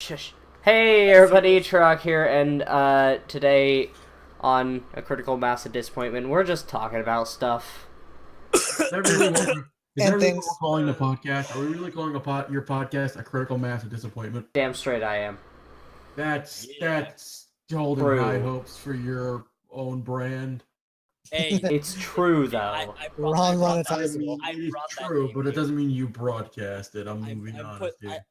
Shush. Hey everybody, Trock here, and today on A Critical Mass of Disappointment, we're just talking about stuff. Is that really what we're, is that And really what things. we're calling the podcast? Are we really calling your podcast a critical mass of disappointment? Damn straight I am. That's holding True. high hopes for your own brand. Hey, It's true, though. I Wrong brought I monetizable. mean, I it is brought that true, name but it here. doesn't mean you broadcast it. I'm moving on.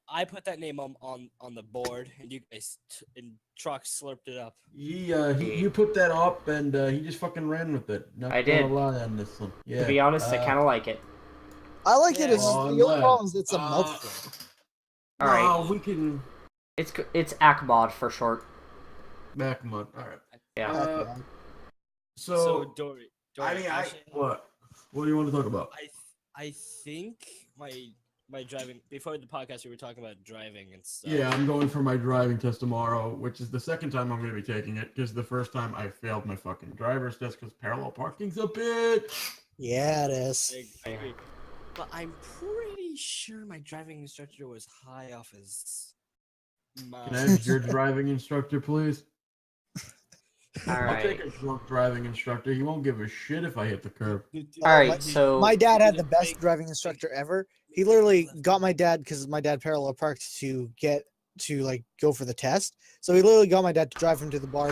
I put that name on the board, and you guys and Truck slurped it up. You put that up, and he just fucking ran with it. Not I gonna did. lie on this one. Yeah. To be honest, I kind of like it. I like it. Yeah. It's Oh, the I'm only glad. problem is it's a mouthful. All right, No, we can it's ACMoD for short. back month. All right. Yeah. So Dory, I mean, actually, what? What do you want to talk about? I think my driving before the podcast we were talking about driving and stuff. Yeah, I'm going for my driving test tomorrow, which is the second time I'm going to be taking it, because the first time I failed my fucking driver's test because parallel parking's a bitch. Yeah, it is. I agree. But I'm pretty sure my driving instructor was high off his mind. Can I have your driving instructor, please? All I'll take right. a drunk driving instructor. He won't give a shit if I hit the curb. All right. So My dad had the best driving instructor ever. He literally got my dad because my dad parallel parked to get to go for the test. So he literally got my dad to drive him to the bar,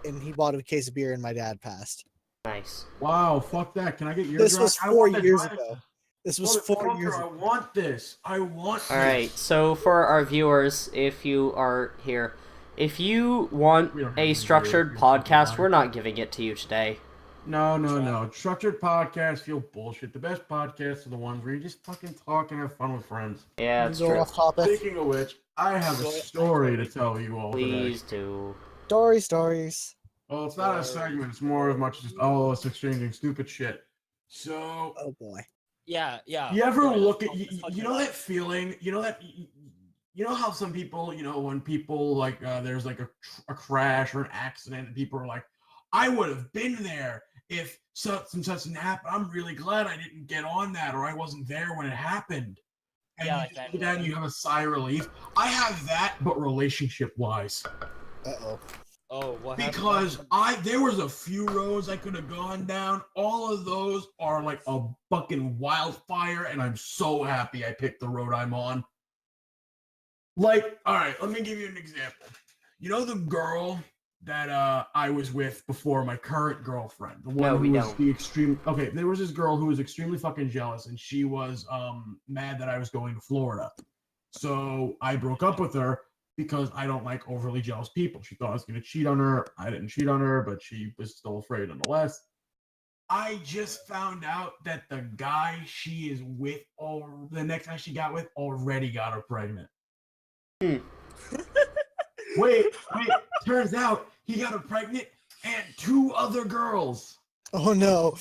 and he bought a case of beer, and my dad passed. nice. Wow, fuck that. Can I get your This drive? was I 4 want the years drive- ago. This was 4 years I ago. want this. I want All right. this. So for our viewers, if you are here, if you want We don't have a any structured viewers. podcast, we're not giving it to you today. No. Structured podcasts feel bullshit. The best podcasts are the ones where you just fucking talk and have fun with friends. Yeah, We it's go true. off topic. Speaking of which, I have a story to tell you all today. Please do. Stories. Well, it's not a segment. It's more of much just all of us exchanging stupid shit. So, Oh boy. Yeah. you ever Yeah, look at let's talk you know about that feeling? You know how some people, when people there's like a crash or an accident, and people are like, I would have been there if such and such didn't happen. I'm really glad I didn't get on that, or I wasn't there when it happened. And Yeah, you like just that. look at it and you have a sigh of relief. I have that, but relationship wise. Uh-oh. Oh, what happened? Because there was a few roads I could have gone down. All of those are like a fucking wildfire, and I'm so happy I picked the road I'm on. Like, all right, let me give you an example. You know the girl that I was with before, my current girlfriend, the one No, we who was don't. the extreme. Okay, there was this girl who was extremely fucking jealous, and she was mad that I was going to Florida. So I broke up with her because I don't like overly jealous people. She thought I was going to cheat on her. I didn't cheat on her, but she was still afraid nonetheless. I just found out that the guy she is with, or the next guy she got with, already got her pregnant. Wait. Turns out he got her pregnant and 2 other girls. Oh no.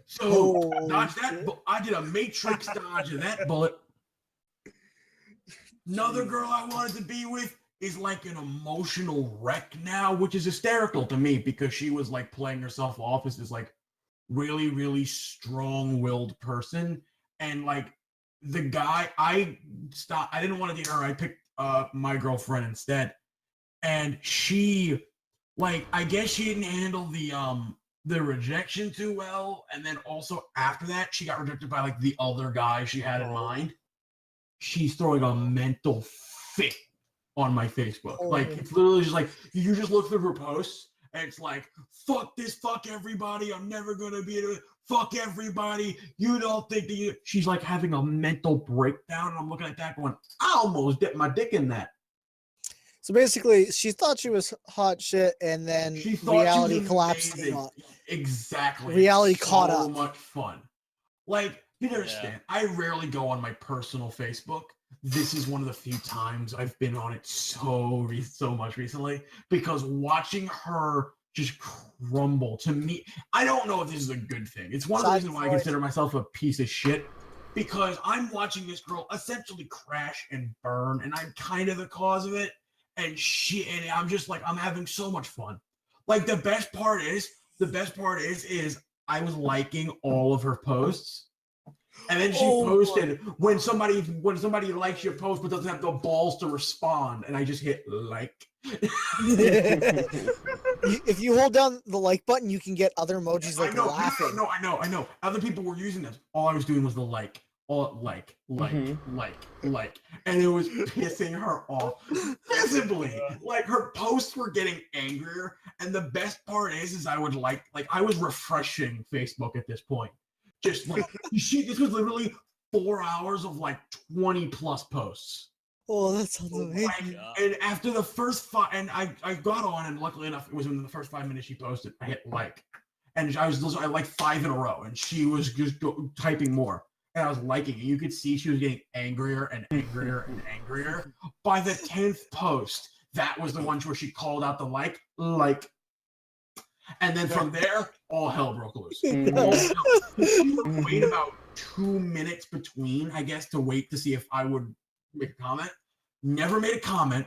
So Oh, dodge that. I did a matrix dodge of that bullet. Another girl I wanted to be with is like an emotional wreck now, which is hysterical to me because she was like playing herself off as this like really, really strong-willed person. And like the guy, I didn't want to date her. I picked my girlfriend instead. And she, I guess she didn't handle the rejection too well. And then also after that, she got rejected by like the other guy she had in mind. She's throwing a mental fit on my Facebook. Like, it's literally just like, you just look through her posts, and it's like, fuck this, fuck everybody, I'm never gonna be able to, fuck everybody, you don't think that you... She's like having a mental breakdown, and I'm looking at that going, I almost dipped my dick in that. So basically, she thought she was hot shit, and then She thought reality she was collapsed. amazing. Exactly. Reality It's caught so up. much fun. Like, you understand, I rarely go on my personal Facebook. This is one of the few times I've been on it so much recently, because watching her just crumble, to me, I don't know if this is a good thing. It's one of the reasons why I consider myself a piece of shit, because I'm watching this girl essentially crash and burn, and I'm kind of the cause of it. And I'm just like, I'm having so much fun. Like, the best part is I was liking all of her posts. And then she posted when somebody likes your post but doesn't have the balls to respond, and I just hit like. If you hold down the like button, you can get other emojis like I know, laughing. I know. Other people were using this. All I was doing was the like. All like, and it was pissing her off visibly. Like her posts were getting angrier, and the best part is I would like I was refreshing Facebook at this point. Just like this was literally 4 hours of like 20 plus posts. Oh, that sounds amazing. And after the first 5, and I got on, and luckily enough, it was in the first 5 minutes she posted. I hit like, and I like 5 in a row, and she was just typing more. And I was liking it. You could see she was getting angrier and angrier and angrier. By the 10th post, that was the one where she called out the like. And then from there, all hell broke loose. She would wait about 2 minutes between, I guess, to wait to see if I would make a comment. Never made a comment.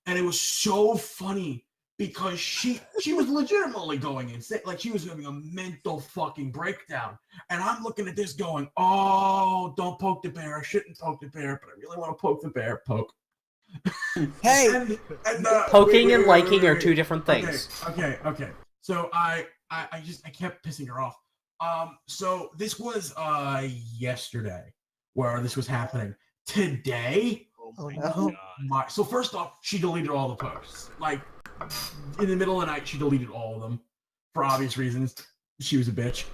And it was so funny because she was legitimately going insane. Like she was having a mental fucking breakdown. And I'm looking at this going, oh, don't poke the bear. I shouldn't poke the bear, but I really want to poke the bear. Poke. Hey! Poking and liking are two different things. Okay. So I kept pissing her off. So this was yesterday where this was happening. Today, Oh no. So first off, she deleted all the posts. Like in the middle of the night, she deleted all of them for obvious reasons. She was a bitch.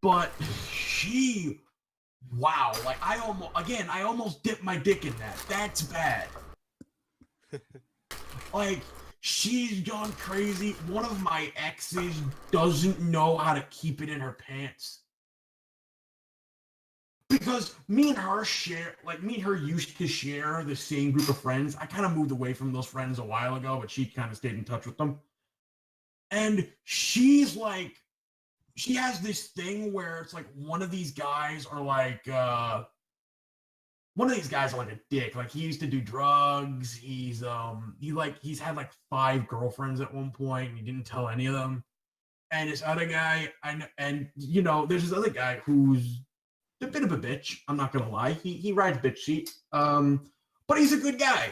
But wow, like I almost dipped my dick in that. That's bad. Like she's gone crazy. One of my exes doesn't know how to keep it in her pants. Because me and her used to share the same group of friends. I kind of moved away from those friends a while ago, but she kind of stayed in touch with them. And she's like, she has this thing where it's like one of these guys are like a dick. Like he used to do drugs. He's had like 5 girlfriends at one point, and he didn't tell any of them. And this other guy, there's this other guy who's a bit of a bitch. I'm not gonna lie. He rides bitch seat. But he's a good guy.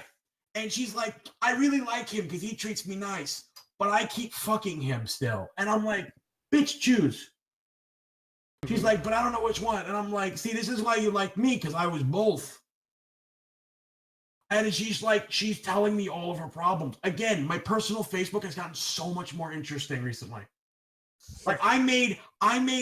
And she's like, I really like him because he treats me nice, but I keep fucking him still. And I'm like, bitch, choose. She's like, but I don't know which one. And I'm like, see, this is why you like me, because I was both. And she's telling me all of her problems. Again, my personal Facebook has gotten so much more interesting recently. Like I made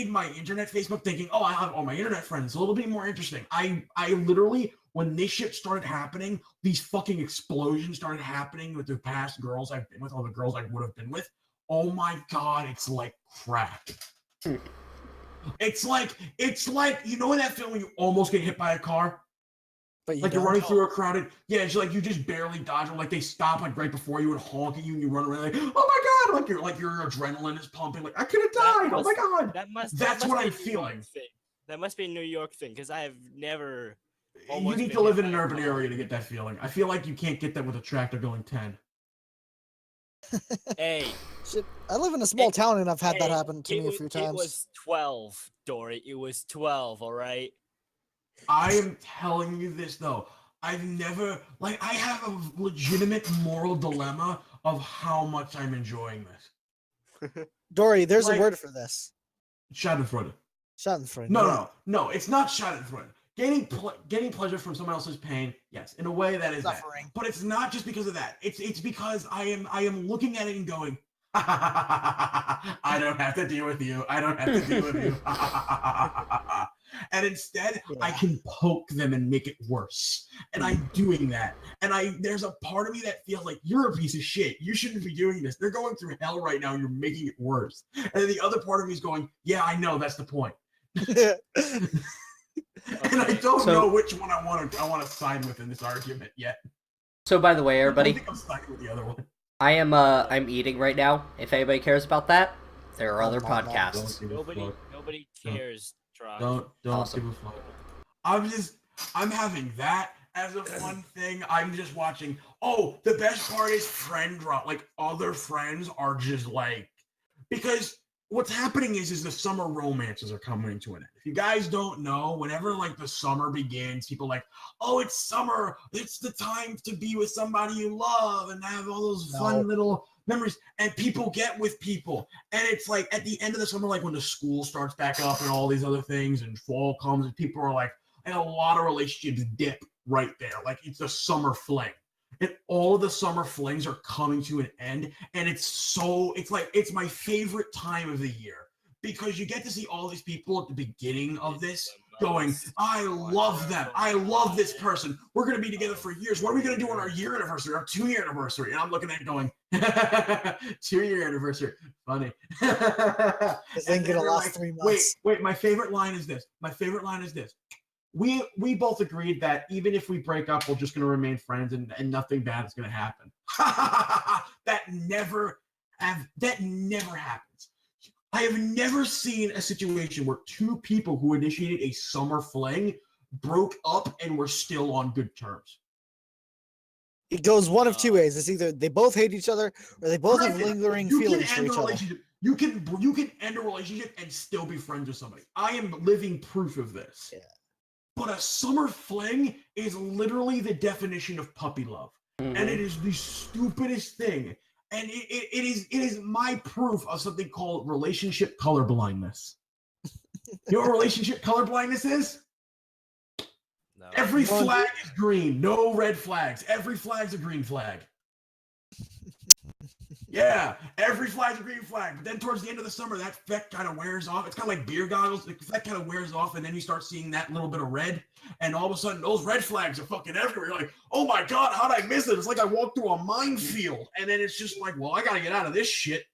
my internet Facebook thinking, oh, I have all my internet friends. A little bit more interesting. I literally, when this shit started happening, these fucking explosions started happening with the past girls I've been with, all the girls I would have been with. Oh my God, it's like crack. It's like you know in that film when you almost get hit by a car? But you're running through a crowded, it's like you just barely dodge them, like they stop like right before you and honk at you, and you run around like, oh my God, like your adrenaline is pumping, like I could have died. Oh my God, that's what I'm feeling. That must be a New York thing because I have never. You need to live in an urban area to get that feeling. I feel like you can't get that with a tractor going 10. Hey, shit, I live in a small town and I've had that happen to me a few times. It was 12, Dory. It was 12. All right. I am telling you this though. I've never I have a legitimate moral dilemma of how much I'm enjoying this. Dory, there's a word for this. Schadenfreude. Schadenfreude. No, it's not Schadenfreude. Getting pleasure from someone else's pain, yes, in a way that is suffering. But it's not just because of that. It's because I am looking at it and going, I don't have to deal with you. I don't have to deal with you. And instead, I can poke them and make it worse. And I'm doing that. And there's a part of me that feels like you're a piece of shit. You shouldn't be doing this. They're going through hell right now and you're making it worse. And then the other part of me is going, yeah, I know, that's the point. And I don't know which one I want to side with in this argument yet. So by the way, everybody, I think I'm siding with the other one. I'm eating right now. If anybody cares about that, there are other podcasts. Nobody cares. Don't awesome. give a fuck. I'm having that as a fun thing. I'm just watching. Oh, the best part is friend drop. Like other friends are just like, because what's happening is the summer romances are coming to an end. If you guys don't know, whenever like the summer begins, people are like, oh, it's summer. It's the time to be with somebody you love and have all those fun little memories. And people get with people. And it's like at the end of the summer, like when the school starts back up and all these other things and fall comes and people are like, and a lot of relationships dip right there. Like it's a summer fling. And all of the summer flings are coming to an end. And it's my favorite time of the year because you get to see all these people at the beginning of this going, I love them. I love this person. We're going to be together for years. What are we going to do on our year anniversary, our 2-year anniversary? And I'm looking at it going, 2-year anniversary. Funny. This ain't going to last 3 months. Wait. My favorite line is this. We both agreed that even if we break up, we're just going to remain friends and nothing bad is going to happen. That never happens. I have never seen a situation where two people who initiated a summer fling broke up and were still on good terms. It goes one of two ways. It's either they both hate each other or they both have lingering feelings for each other. You can end a relationship and still be friends with somebody. I am living proof of this. Yeah. But a summer fling is literally the definition of puppy love. Mm-hmm. And it is the stupidest thing. And it is my proof of something called relationship colorblindness. You know what relationship colorblindness is? No. Every flag is green. No red flags. Every flag's a green flag. Yeah, every flag's a green flag. But then towards the end of the summer, that effect kind of wears off. It's kind of like beer goggles. The effect kind of wears off, and then you start seeing that little bit of red. And all of a sudden, those red flags are fucking everywhere. You're like, oh my God, how'd I miss it? It's like I walked through a minefield. And then it's just like, well, I got to get out of this shit.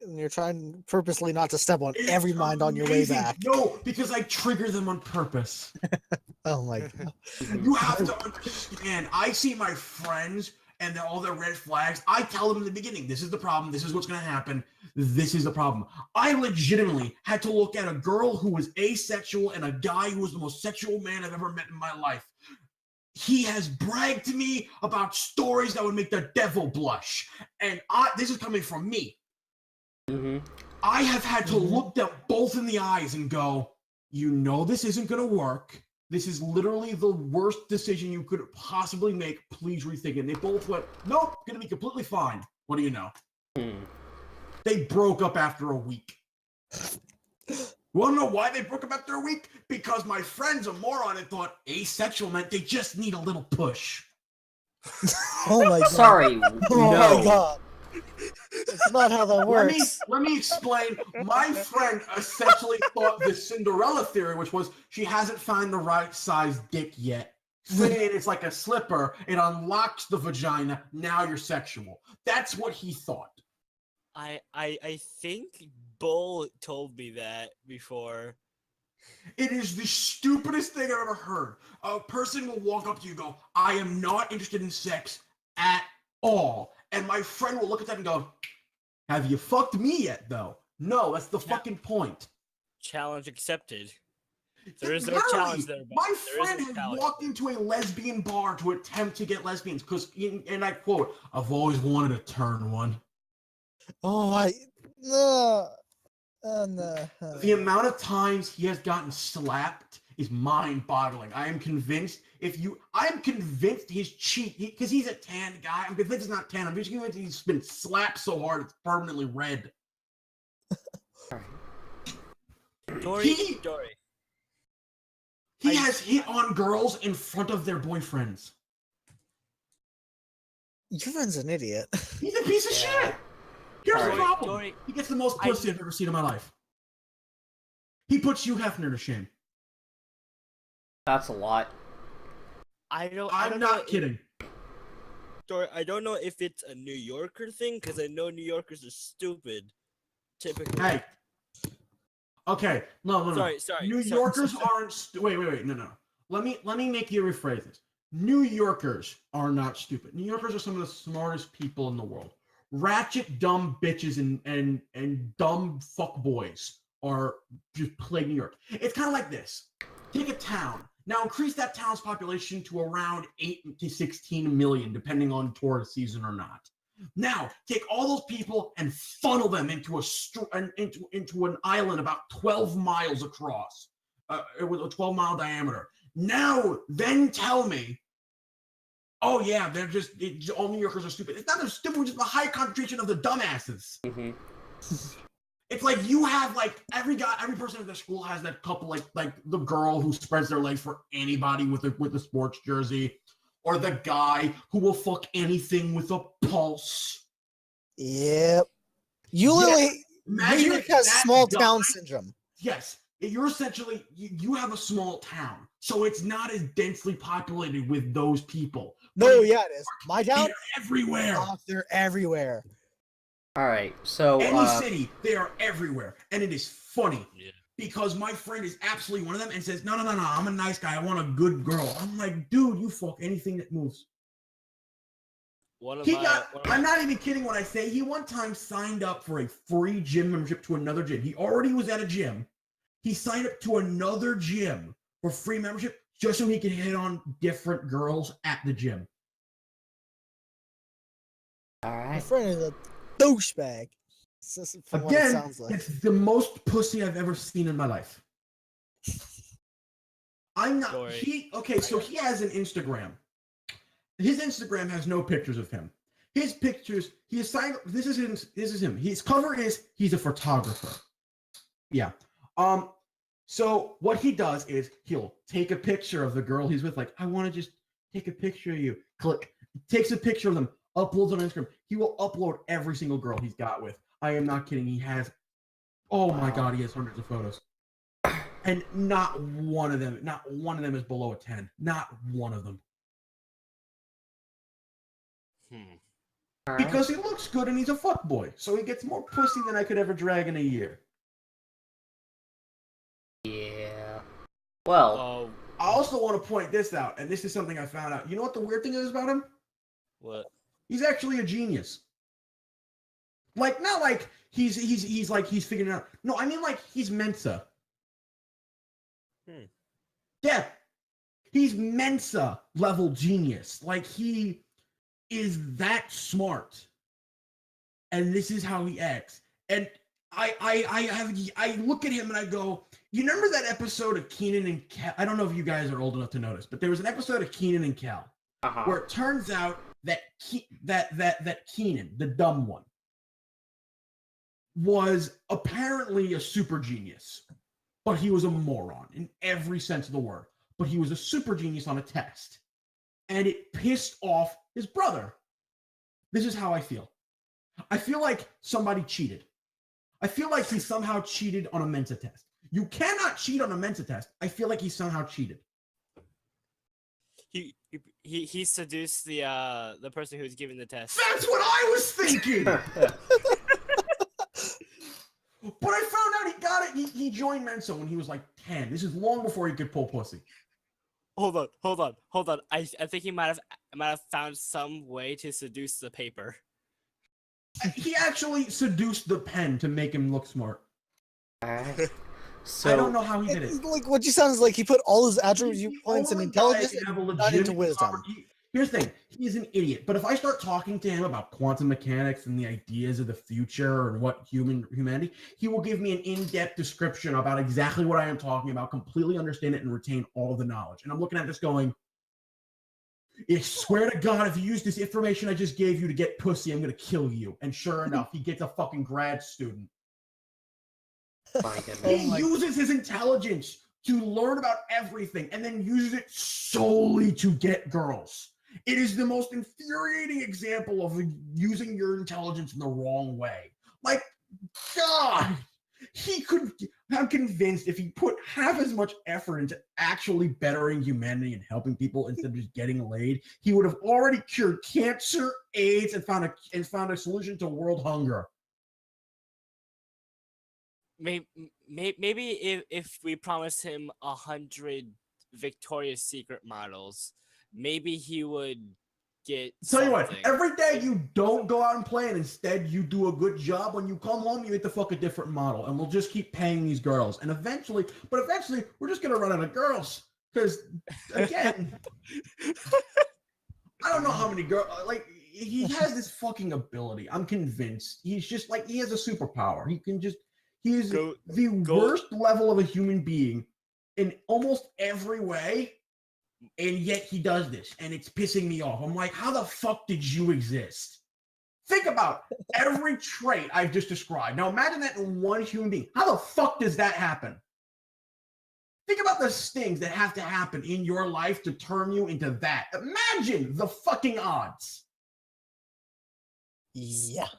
And you're trying purposely not to step on every mind on your way back. No, because I trigger them on purpose. Oh my God. You have to understand. I see my friends and all their red flags. I tell them in the beginning, this is the problem. This is what's going to happen. This is the problem. I legitimately had to look at a girl who was asexual and a guy who was the most sexual man I've ever met in my life. He has bragged to me about stories that would make the devil blush. And this is coming from me. Mm-hmm. I have had to look them both in the eyes and go, you know this isn't going to work. This is literally the worst decision you could possibly make. Please rethink it. And they both went, nope, going to be completely fine. What do you know? They broke up after a week. You want to know why they broke up after a week? Because my friend's a moron and thought asexual meant they just need a little push. Oh my God. Sorry. Oh my God. That's not how that works. Let me explain. My friend essentially thought the Cinderella theory, which was she hasn't found the right size dick yet. Fitting it's like a slipper. It unlocks the vagina. Now you're sexual. That's what he thought. I think Bull told me that before. It is the stupidest thing I've ever heard. A person will walk up to you and go, I am not interested in sex at all. And my friend will look at that and go, have you fucked me yet, though? No, that's the fucking point. Challenge accepted. There is no challenge there. My friend has walked into a lesbian bar to attempt to get lesbians because, and I quote, I've always wanted to turn one. Oh, no. The amount of times he has gotten slapped is mind-boggling. I am convinced his cheek, because he's a tan guy. I'm convinced it's not tan. I'm just convinced he's been slapped so hard it's permanently red. Dory. He has hit on girls in front of their boyfriends. Your friend's an idiot. He's a piece of shit. Here's the problem. He gets the most pussy I've ever seen in my life. He puts Hugh Hefner to shame. That's a lot. I'm not kidding. Dory, I don't know if it's a New Yorker thing, because I know New Yorkers are stupid. Typically. Hey. Okay. No. Sorry. New Yorkers aren't. Wait. No. Let me make you rephrase this. New Yorkers are not stupid. New Yorkers are some of the smartest people in the world. Ratchet, dumb bitches and dumb fuckboys are just plague New York. It's kind of like this. Take a town. Now increase that town's population to around 8 to 16 million, depending on tourist season or not. Now, take all those people and funnel them into into an island about 12 miles across. It was a 12-mile diameter. Now, then tell me, oh yeah, all New Yorkers are stupid. It's not they're stupid, it's just a high concentration of the dumbasses. Mm-hmm. It's like you have like every person at the school has that couple like the girl who spreads their legs for anybody with a sports jersey, or the guy who will fuck anything with a pulse. Yep. You literally, Imagine New York if has that small guy- town syndrome. Yes, you're essentially you have a small town, so it's not as densely populated with those people. No, yeah, it is. My town, They're everywhere. oh, they're everywhere. All right, so Any city, they are everywhere, and it is funny Yeah. because my friend is absolutely one of them and says, "No, I'm a nice guy. I want a good girl." I'm like, dude, you fuck anything that moves. I'm not even kidding when I say he one time signed up for a free gym membership to another gym. He already was at a gym. He signed up to another gym for free membership just so he could hit on different girls at the gym. all My right. friend is a douchebag. It's just from what it Again, sounds like. it's the most pussy I've ever seen in my life. I'm not. Sorry. So he has an Instagram. His Instagram has no pictures of him. His pictures, he is signed. This is him. His cover is he's a photographer. Yeah. So what he does is he'll take a picture of the girl he's with, like, I want to just take a picture of you. Click. Takes a picture of them, uploads on Instagram. He will upload every single girl he's got with. I am not kidding. He has, oh my God, he has hundreds of photos. And not one of them is below a 10. Not one of them. All right. Because he looks good and he's a fuckboy. So he gets more pussy than I could ever drag in a year. Yeah. Well, Oh, I also want to point this out, and this is something I found out. You know what the weird thing is about him? what? He's actually a genius. Like, not like he's figuring it out. No, I mean like he's Mensa. Yeah. He's Mensa level genius. Like he is that smart. And this is how he acts. And I look at him and I go, you remember that episode of Kenan and Kel? I don't know if you guys are old enough to notice, but there was an episode of Kenan and Kel where it turns out that that Kenan, the dumb one, was apparently a super genius, but he was a moron in every sense of the word. But he was a super genius on a test, and it pissed off his brother. This is how I feel. I feel like somebody cheated. I feel like he somehow cheated on a Mensa test. You cannot cheat on a Mensa test. I feel like he somehow cheated. He seduced the person who was giving the test. That's what I was thinking. But I found out he got it. He joined Mensa when he was like 10. This is long before he could pull pussy. Hold on. I think he might have found some way to seduce the paper. He actually seduced the pen to make him look smart. all right. So I don't know how he did it. It's like what you sound is like he put all his attribute points in intelligence and not into wisdom. Here's the thing. He's an idiot. But if I start talking to him about quantum mechanics and the ideas of the future and what humanity, he will give me an in-depth description about exactly what I am talking about, completely understand it, and retain all of the knowledge. And I'm looking at this going, I swear to God, if you use this information I just gave you to get pussy, I'm going to kill you. And sure enough, he gets a fucking grad student. my goodness. He uses his intelligence to learn about everything and then uses it solely to get girls. It is the most infuriating example of using your intelligence in the wrong way. Like, God, I'm convinced if he put half as much effort into actually bettering humanity and helping people instead of just getting laid, he would have already cured cancer, AIDS, and found a solution to world hunger. Maybe if we promised him 100 Victoria's Secret models, maybe he would get. Tell you what, something. every day you don't go out and play, and instead you do a good job. When you come home, you get to fuck a different model, and we'll just keep paying these girls. And eventually, we're just gonna run out of girls. Because again, I don't know how many girls. Like he has this fucking ability. I'm convinced. He's just like he has a superpower. He's the worst level of a human being in almost every way, and yet he does this, and it's pissing me off. I'm like, how the fuck did you exist? Think about every trait I've just described. Now imagine that in one human being. How the fuck does that happen? Think about the things that have to happen in your life to turn you into that. Imagine the fucking odds. Yeah.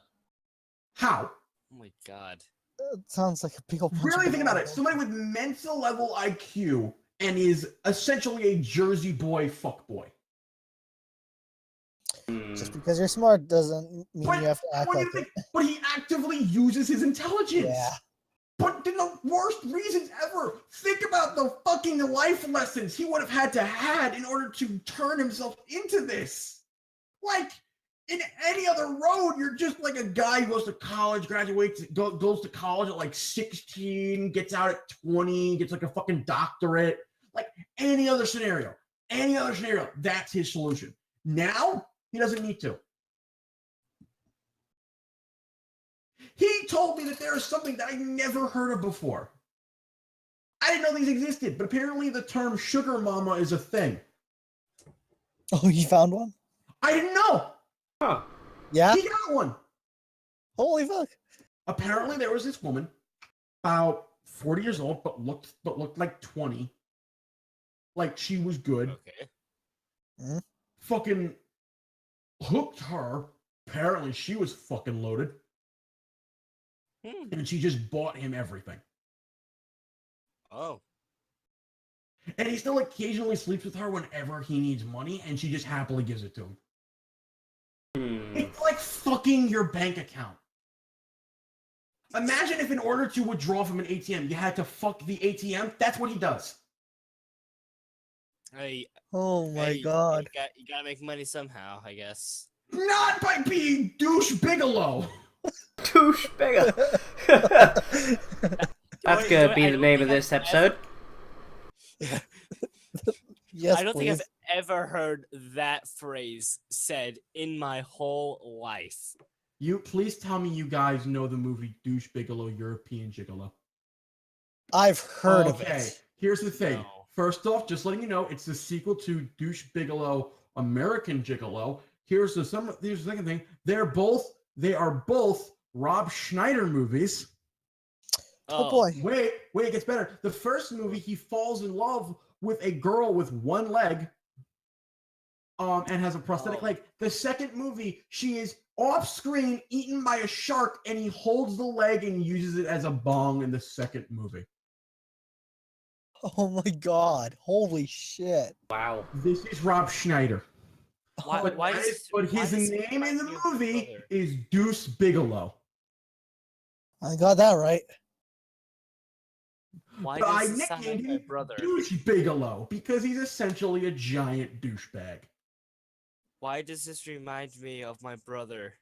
How? Oh my god. That sounds like a big old. Really think about it. Somebody with mental level IQ and is essentially a Jersey boy fuckboy. Just because you're smart doesn't mean you have to act like it. But he actively uses his intelligence. Yeah. But the worst reasons ever. Think about the fucking life lessons he would have had to had in order to turn himself into this. Like, in any other road, you're just like a guy who goes to college, graduates, goes to college at like 16, gets out at 20, gets like a fucking doctorate. Like, any other scenario, that's his solution. Now, he doesn't need to. He told me that there is something that I never heard of before. I didn't know these existed, but apparently the term sugar mama is a thing. Oh, you found one? I didn't know. Huh. Yeah? He got one. Holy fuck. Apparently there was this woman, about 40 years old, but looked like 20. Like she was good. Okay. Fucking hooked her. Apparently she was fucking loaded. And she just bought him everything. Oh. And he still occasionally sleeps with her whenever he needs money, and she just happily gives it to him. It's like fucking your bank account. Imagine if in order to withdraw from an ATM, you had to fuck the ATM. That's what he does. Oh my god. You gotta make money somehow, I guess. Not by being douche Bigelow. Douche Bigelow. That's gonna be the name of this episode. Yes, I don't think please. I've ever heard that phrase said in my whole life. You please tell me you guys know the movie Douche Bigelow, European Gigolo. I've heard of it. Here's the thing. No. First off, just letting you know, it's the sequel to Douche Bigelow, American Gigolo. Here's the second thing. They are both Rob Schneider movies. Oh boy. Wait, it gets better. The first movie, he falls in love with a girl with one leg, and has a prosthetic leg. The second movie, she is off screen, eaten by a shark, and he holds the leg and uses it as a bong in the second movie. Oh my god. Holy shit. Wow. This is Rob Schneider. Why His name in the movie is Deuce Bigelow. I got that right. Why But I does it sound like nicknamed my him brother? Douche Bigelow because he's essentially a giant douchebag. Why does this remind me of my brother?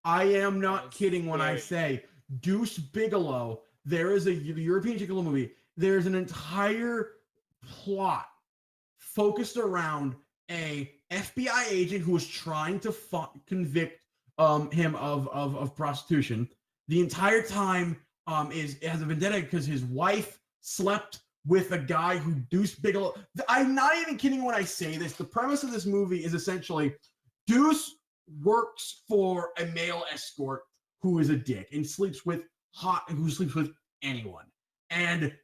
I am not That's kidding when I scary. say Deuce Bigelow. There is a European Gigolo movie. There's an entire plot focused around a FBI agent who is trying to convict him of prostitution. The entire time has a vendetta because his wife slept with a guy who Deuce Bigelow. I'm not even kidding when I say this. The premise of this movie is essentially Deuce works for a male escort who is a dick and sleeps with anyone. And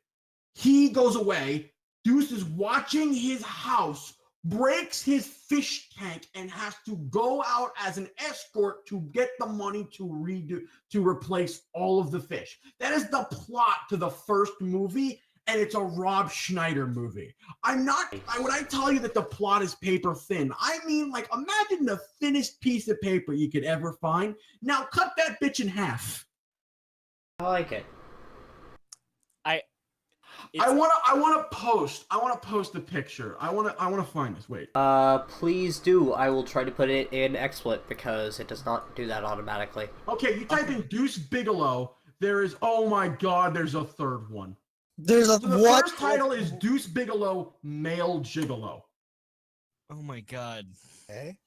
he goes away. Deuce is watching his house, breaks his fish tank, and has to go out as an escort to get the money to replace all of the fish. That is the plot to the first movie, and it's a Rob Schneider movie. When I tell you that the plot is paper thin, I mean, like, imagine the thinnest piece of paper you could ever find. Now cut that bitch in half. I like it. I want to post the picture. I want to find this. Wait. Please do. I will try to put it in XSplit because it does not do that automatically. Okay, you type in Deuce Bigelow. There is, oh my god, there's a third one. There's a So the what? first title is Deuce Bigelow, Male Gigolo. Oh my god. Okay.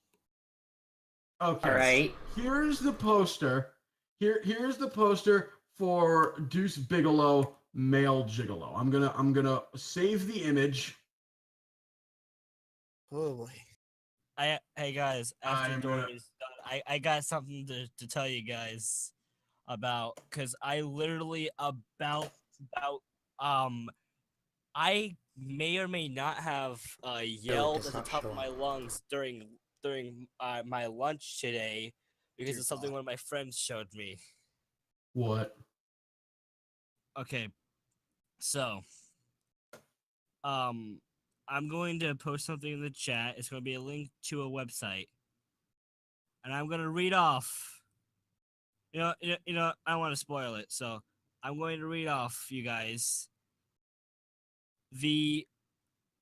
Okay. All right. Here's the poster. Here's the poster for Deuce Bigelow, male gigolo. I'm gonna save the image. Oh boy. Hey guys, after I'm Dory gonna- is done, I got something to tell you guys about, because I literally um I may or may not have yelled does at the not top show of my lungs during my lunch today because Dear of something God. one of my friends showed me. What? Okay, so I'm going to post something in the chat. It's going to be a link to a website, and I'm going to read off. I don't want to spoil it, so I'm going to read off, you guys, the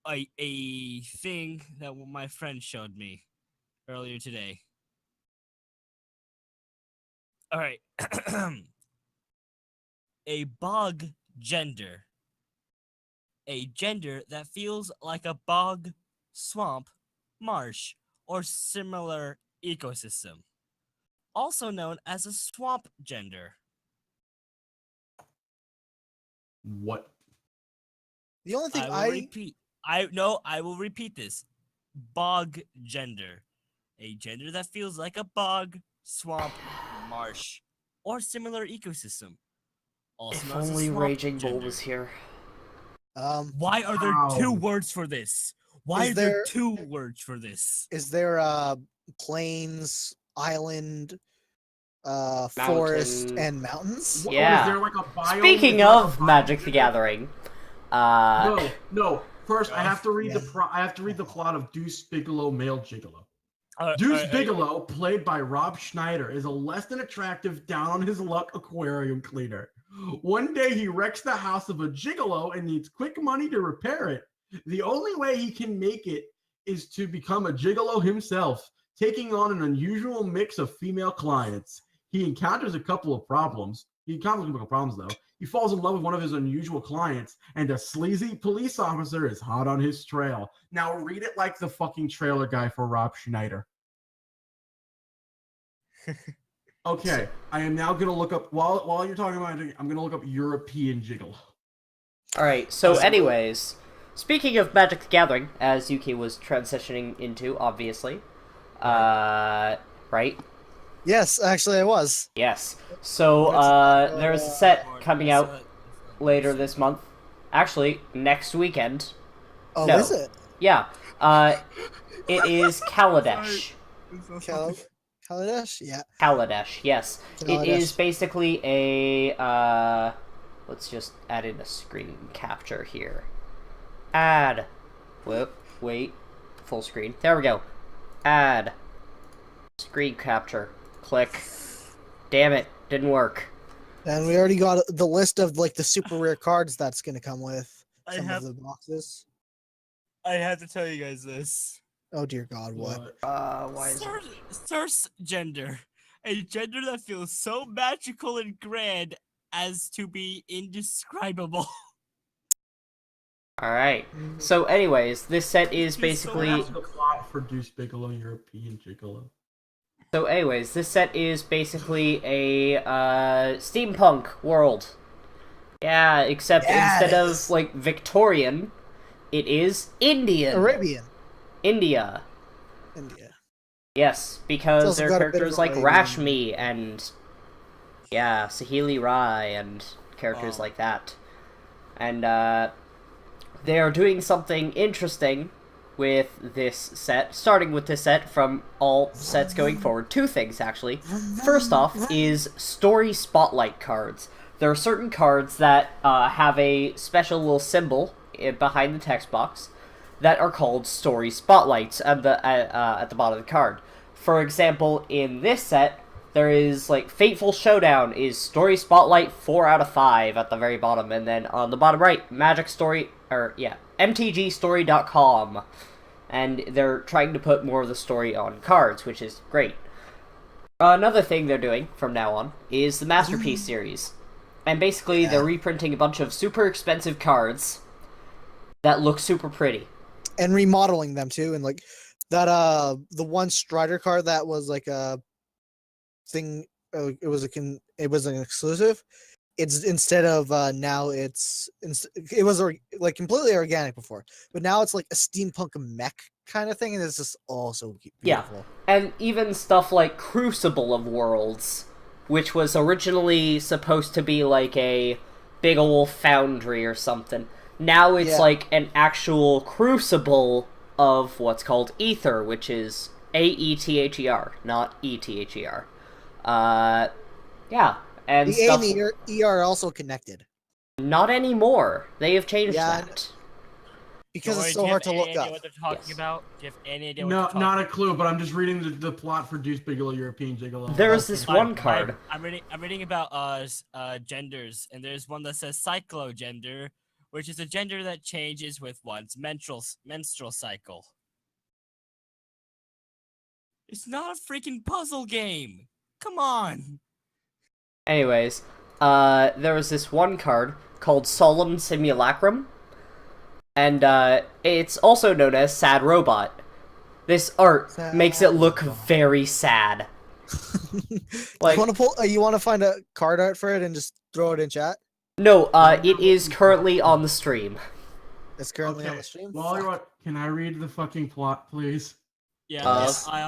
a thing that my friend showed me earlier today. All right. A bog gender. A gender that feels like a bog, swamp, marsh, or similar ecosystem. Also known as a swamp gender. What? The only thing I will repeat this. Bog gender. A gender that feels like a bog, swamp, marsh, or similar ecosystem. Also If known as a only swamp Raging Bull gender. was here. Why are there How? 2 words for this? Why Is are there there- 2 words for this? is there plains, island, forest, Mountain. and mountains? What, Yeah. is there like a biome? Speaking is there like a of biome Magic the gender? Gathering, No. First, I have to read Yeah. I have to read the plot of Deuce Bigelow, male gigolo. Uh, Deuce uh, uh, Bigelow, played by Rob Schneider, is a less than attractive, down on his luck aquarium cleaner. One day he wrecks the house of a gigolo and needs quick money to repair it. The only way he can make it is to become a gigolo himself, taking on an unusual mix of female clients. He encounters a couple of problems. Though. He falls in love with one of his unusual clients, and a sleazy police officer is hot on his trail. Now read it like the fucking trailer guy for Rob Schneider. Okay, I am now gonna look up while you're talking about it. I'm gonna look up European gigolo. alright, so anyways, speaking of Magic the Gathering, as Yuki was transitioning into, obviously, right? Yes, actually, I was. Yes. So, there's a set coming out later this month. Actually, next weekend. Oh, No. is it? Yeah. It is Kaladesh. Kaladesh? Yeah. Kaladesh, yes. It Kaladesh. is basically a, let's just add in a screen capture here. Add. Whoop, wait. Full screen. There we go. Add. Screen capture. Click. Damn it. Didn't work. And we already got the list of like the super rare cards that's gonna come with I some have- of the boxes. I have to tell you guys this. Oh dear God, what? Why is it? Source gender. A gender that feels so magical and grand as to be indescribable. Alright. So, anyways, this set is basically... That's the plot for Deuce Bigelow, European gigolo. So, anyways, this set is basically a, steampunk world. Yeah, except instead of, like, Victorian, it is Indian. Arabian. India. India. Yes, It's because also there are got a bit characters of like Arabian. Rashmi and, yeah, Sahili Rai and characters Oh. like that. And, they are doing something interesting with this set, starting with this set from all sets going forward. 2 things, actually. First off is story spotlight cards. There are certain cards that have a special little symbol behind the text box that are called story spotlights at the bottom of the card. For example, in this set, there is, like, Fateful Showdown is story spotlight 4 out of 5 at the very bottom, and then on the bottom right, MTGstory.com. And they're trying to put more of the story on cards, which is great. Another thing they're doing from now on is the Masterpiece series. And basically, they're reprinting a bunch of super expensive cards that look super pretty. And remodeling them too, and like That the one Strider card that was like a thing. It was it was an exclusive. It's instead of now it was like completely organic before, but now it's like a steampunk mech kind of thing, and it's just also beautiful. Yeah, and even stuff like Crucible of Worlds, which was originally supposed to be like a big ol' foundry or something. Now it's like an actual Crucible of what's called Ether, which is AETHER, not ETHER. Yeah, and the stuff... A and the E are also connected. Not anymore. They have changed Yeah, that. Because Dory, it's so hard to look Do you have any idea up. what they're talking Yes. about? Do you have any idea what No, they're talking not a clue. But I'm just reading the plot for Deuce Bigalow, European Gigolo. There's this one card. I'm reading about genders, and there's one that says cyclogender, which is a gender that changes with one's menstrual cycle. It's not a freaking puzzle game. Come on. Anyways, there was this one card called Solemn Simulacrum, and it's also known as Sad Robot. This art makes it look very sad. Like, you want to find a card art for it and just throw it in chat? no, it is currently on the stream. It's currently on the stream. While you're on, can I read the fucking plot, please? Yeah,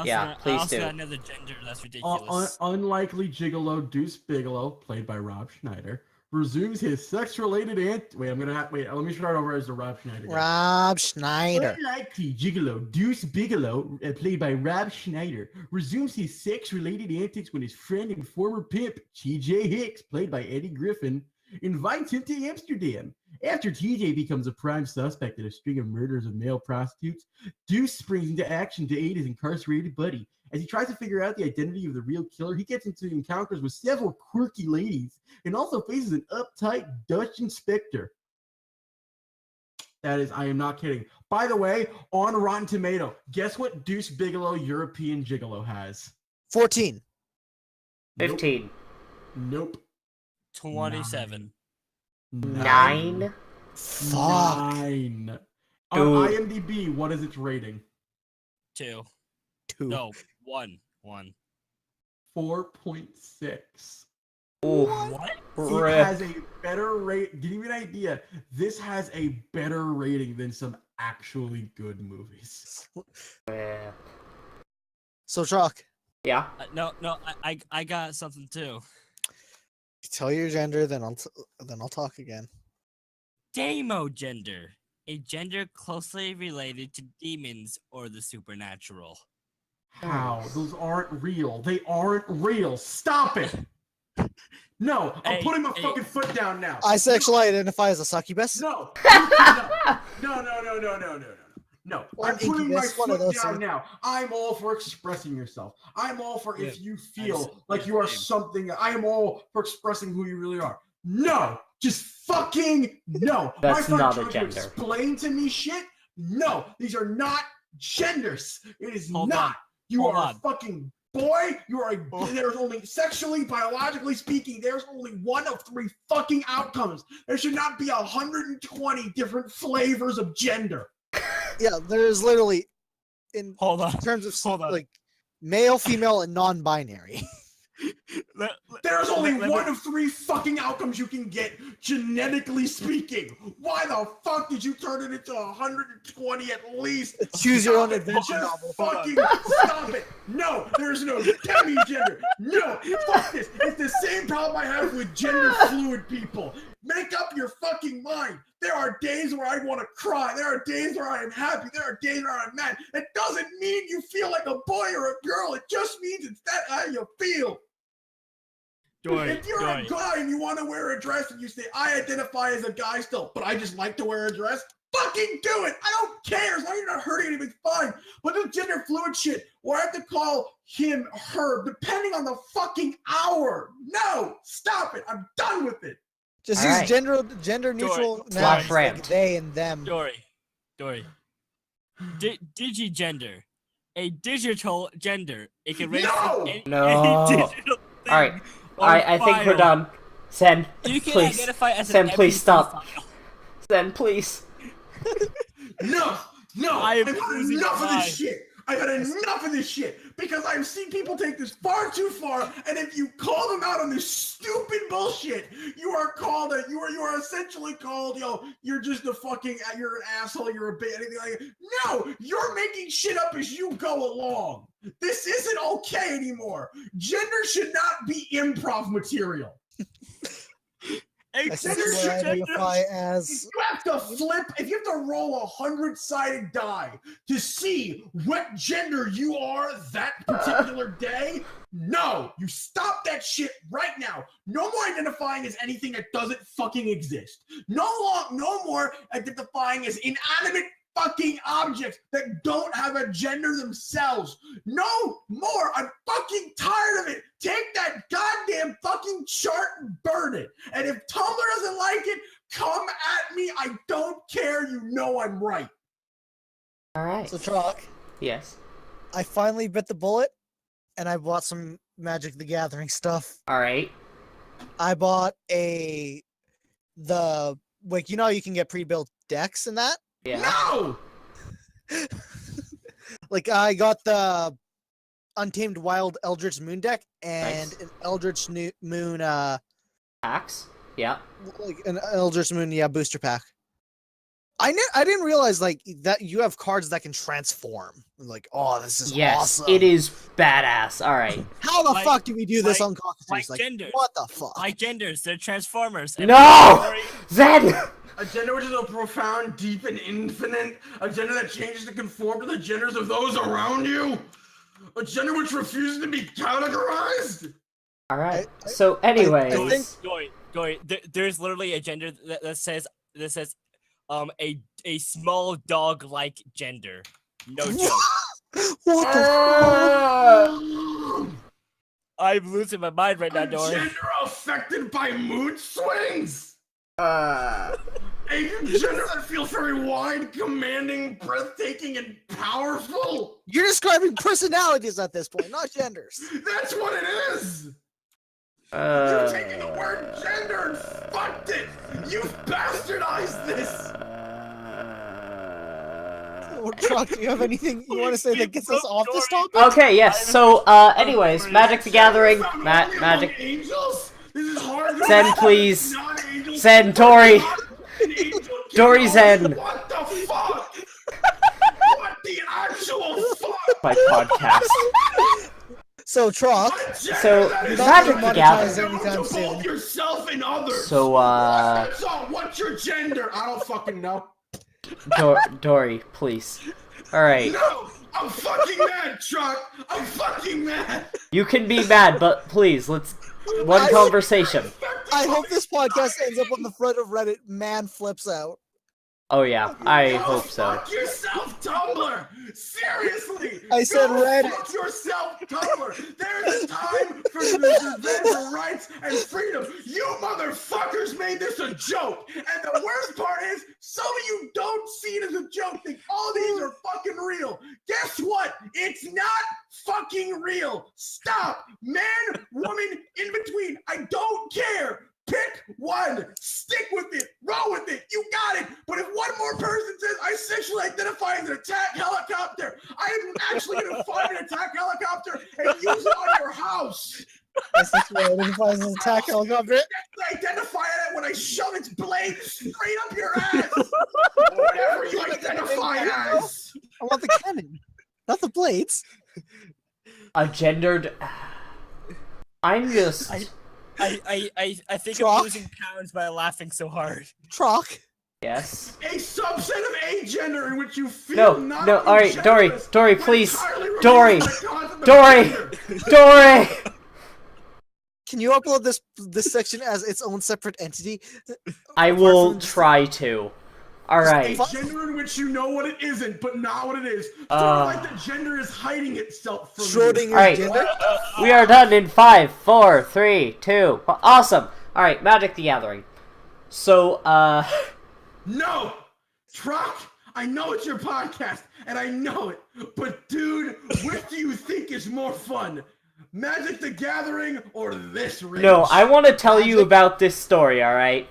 yeah, please I also do. got another gender that's ridiculous. Unlikely gigolo Deuce Bigalow, played by Rob Schneider, resumes his sex-related Wait, let me start over as the Rob Schneider guy. Rob Schneider. Unlikely gigolo Deuce Bigalow, played by Rob Schneider, resumes his sex-related antics when his friend and former pimp, TJ Hicks, played by Eddie Griffin, invites him to Amsterdam. After TJ becomes a prime suspect in a string of murders of male prostitutes, Deuce springs into action to aid his incarcerated buddy. As he tries to figure out the identity of the real killer, he gets into encounters with several quirky ladies and also faces an uptight Dutch inspector. That is, I am not kidding. By the way, on Rotten Tomato, guess what Deuce Bigalow European Gigolo has? 14. 15. Nope. 27. 9? Fuck. 9. On IMDb, what is its rating? 2. 2. No, 1. 1. 4.6. Ooh, What? It has a better rate. Give you an idea. This has a better rating than some actually good movies. Yeah. So, Truck, Yeah. No, I got something too. tell your gender, then I'll talk again. Demo gender, a gender closely related to demons or the supernatural. How? Those aren't real. They aren't real. Stop it. No, I'm putting my fucking foot down now. I sexually identify as a succubus. No. No. Or I'm putting my incubus, one of foot those down things. now. I'm all for expressing yourself. I'm all for if you feel like you are same. something. I am all for expressing who you really are. No, just fucking no. That's My friend not a tried to gender. explain to me shit. No, these are not genders. It is Hold not. on. You Hold are on. a fucking boy. You are a. There's only sexually, biologically speaking. There's only one of 3 fucking outcomes. There should not be 120 different flavors of gender. Yeah, there's literally in Hold on. terms of Hold on. like male, female, and non-binary. There's only let me- one of 3 fucking outcomes you can get, genetically speaking. Why the fuck did you turn it into 120 at least? Choose your own Stop it. adventure Just novel. fucking stop it. No, there's no demigender. No, fuck this. It's the same problem I have with gender fluid people. Make up your fucking mind. There are days where I want to cry. There are days where I am happy. There are days where I'm mad. It doesn't mean you feel like a boy or a girl. It just means it's that how you feel. If you're a guy and you want to wear a dress and you say, I identify as a guy still, but I just like to wear a dress, fucking do it. I don't care. As long as you're not hurting anything, fine. But the gender fluid shit, where I have to call him, her, depending on the fucking hour. No, stop it. I'm done with it. Just All use right. gender neutral Flash nouns like rant. they and them. Dory. Digigender, a digital gender. It can range No! from any No. digital thing. Alright. or Alright, I think we're file. done. Sen, You can please. identify as Sen, an please MP4 stop. file. Sen, please. No, I am I've had losing enough of my this shit. I've had enough of this shit because I've seen people take this far too far, and if you call them out on this stupid bullshit, you are called you are essentially called, you're just you're an asshole, you're a bitch, anything like that. No, you're making shit up as you go along. This isn't okay anymore. Gender should not be improv material. That's what I identify as. If you have to roll a 100-sided die to see what gender you are that particular day, no, you stop that shit right now. No more identifying as anything that doesn't fucking exist. No more identifying as inanimate fucking objects that don't have a gender themselves. No more. I'm fucking tired of it. Take that goddamn fucking chart and burn it. And if Tumblr doesn't like it, come at me. I don't care. You know I'm right. All right. So, Trock. Yes. I finally bit the bullet, and I bought some Magic the Gathering stuff. All right. I bought you know how you can get pre-built decks and that? Yeah. No! Like, I got the Untamed Wild Eldritch Moon deck and Nice. an Eldritch Moon, Packs? Yeah. like an Eldritch Moon, booster pack. I didn't realize, like, that you have cards that can transform. Like, oh, this is Yes, awesome. it is badass. All right. How the Like- fuck do we do this like- on Caucasus? like genders. What the fuck? Like genders, they're transformers. And No! Zen! A gender which is a profound, deep, and infinite. A gender that changes to conform to the genders of those around you. A gender which refuses to be categorized. All right. I- So, anyways. I think- Goy, there's literally a gender that says a small dog like gender. No joke. What the Ah! I'm losing my mind right now, A Dory. gender affected by mood swings. Uh, A gender that feels very wide, commanding, breathtaking, and powerful. You're describing personalities at this point, not genders. That's what it is. You've taken the word uh, gender and fucked it. You've bastardized this. Trock, do you have anything you want to say that gets us off this topic? Okay, yes. So, anyways, Magic the Gathering. Found Magic. only among angels? This is hard. Zen, please. Non-angels. Zen, Dory. An angel can Dory Zen. What the fuck? What the actual fuck? My podcast. So, Trock, So, Magic the Gathering. anytime To soon. both yourself and others. So, That's all. What's your gender? I don't fucking know. Dory, please. All right. No, I'm fucking mad, Truck. I'm fucking mad. You can be mad, but please, let's one conversation. I hope this podcast ends up on the front of Reddit. Man flips out. Oh yeah, I Go hope so. Fuck yourself, Tumblr. Seriously. I said Go Reddit. Fuck yourself, Tumblr. There's a time for the rights and freedom. You motherfuckers made this a joke, and the worst part is some of you don't see it as a joke. Think all these are fucking real. Guess what? It's not fucking real. Stop, man, woman, in between. I don't care. Pick one, stick with it, roll with it, you got it. But if one more person says, I sexually identify as an attack helicopter, I am actually going to find an attack helicopter and use it on your house. I sexually identify as an attack helicopter. I identify it when I shove its blade straight up your ass. Whatever you identify as. I want the cannon, not the blades. A gendered. I'm just. I think Trock? I'm losing pounds by laughing so hard. Trock. Yes. A subset of agender in which you feel No, not no, all right, Dory, genderless, Dory, but please, entirely removed Dory, from the concept of Dory, gender. Dory. Can you upload this section as its own separate entity? I will try to. All right. A gender in which you know what it isn't, but not what it is. Sort of like the gender is hiding itself from you. Schrodinger's Alright. gender? We are done in 5, 4, 3, 2. Awesome. All right, Magic the Gathering. So, No! Truck, I know it's your podcast, and I know it, but dude, which do you think is more fun? Magic the Gathering or this rage? no, I want to tell you about this story. All right.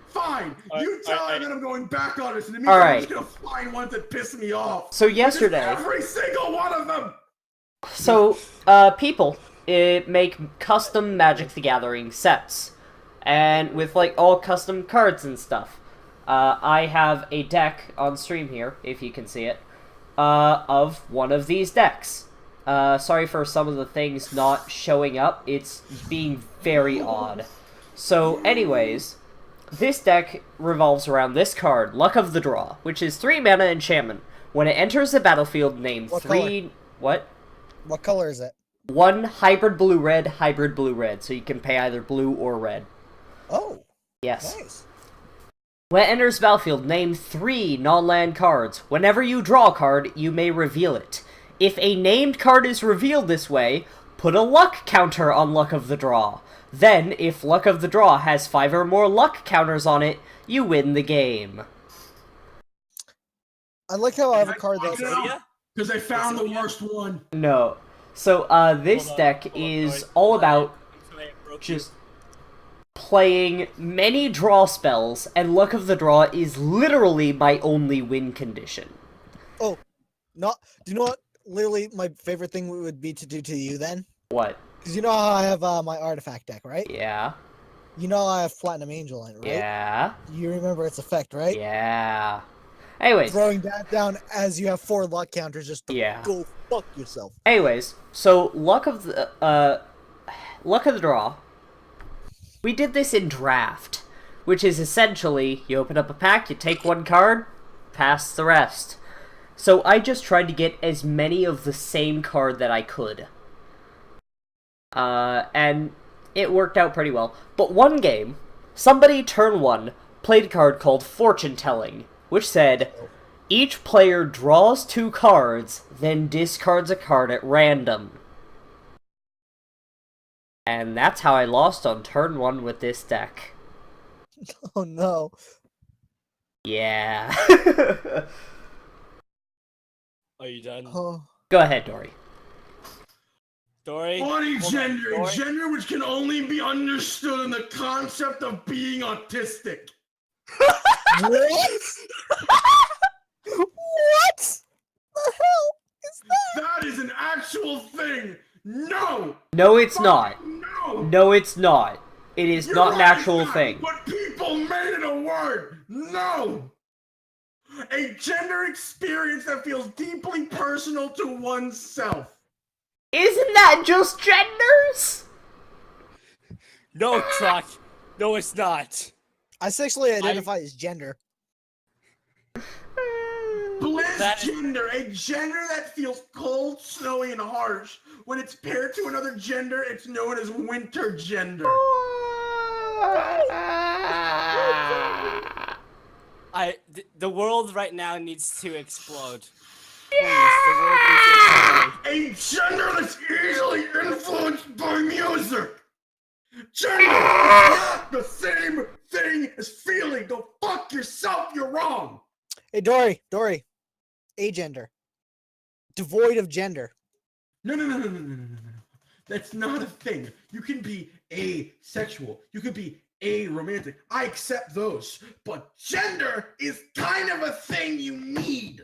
Fine. You tell him that I'm going back on this, and it means All I'm right. just gonna find ones that piss me off. So yesterday, Every single one of them. so people make custom Magic the Gathering sets, and with like all custom cards and stuff. I have a deck on stream here, if you can see it, of one of these decks. Sorry for some of the things not showing up. It's being very odd. So, anyways, this deck revolves around this card, Luck of the Draw, which is 3 mana enchantment. When it enters the battlefield, name What 3... color? What? What color is it? 1 hybrid blue-red, hybrid blue-red, so you can pay either blue or red. Oh, Yes. nice. When it enters battlefield, name 3 non-land cards. Whenever you draw a card, you may reveal it. If a named card is revealed this way, put a luck counter on Luck of the Draw. Then, if Luck of the Draw has 5 or more luck counters on it, you win the game. I like how I have a card that's Because I found the worst one. No. So, this deck is all about just playing many draw spells, and Luck of the Draw is literally my only win condition. Oh, do you know what? Literally, my favorite thing would be to do to you then, What? because you know how I have my artifact deck, right? Yeah. You know I have Platinum Angel in it, right? Yeah. You remember its effect, right? Yeah. Anyways. Throwing that down as you have 4 luck counters, just to Yeah. go fuck yourself. Anyways, so Luck of the Draw. We did this in draft, which is essentially you open up a pack, you take 1 card, pass the rest. So I just tried to get as many of the same card that I could. And it worked out pretty well. But one game, somebody turn 1 played a card called Fortune Telling, which said, each player draws 2 cards, then discards a card at random. And that's how I lost on turn 1 with this deck. Oh no. Yeah. Are you done? Oh. Go ahead, Dory. Dory? Body Hold on, gender, Dory? gender which can only be understood in the concept of being autistic. What? What? The hell is that? That is an actual thing. No. No, it's not. No. No, it's not. It is You're not an right, actual it's not, thing. But people made it a word. No. A gender experience that feels deeply personal to oneself. Isn't that just genders? No, Troc. No, it's not. I sexually identify as gender. Bliss That is- gender, a gender that feels cold, snowy, and harsh. When it's paired to another gender, it's known as winter gender. The world right now needs to explode. Please, the world needs to explode. A gender that's easily influenced by music. Gender is not the same thing as feeling. Go fuck yourself, you're wrong. Hey, Dory. Agender. Devoid of gender. No. That's not a thing. You can be asexual. You can be aromantic. I accept those. But gender is kind of a thing you need.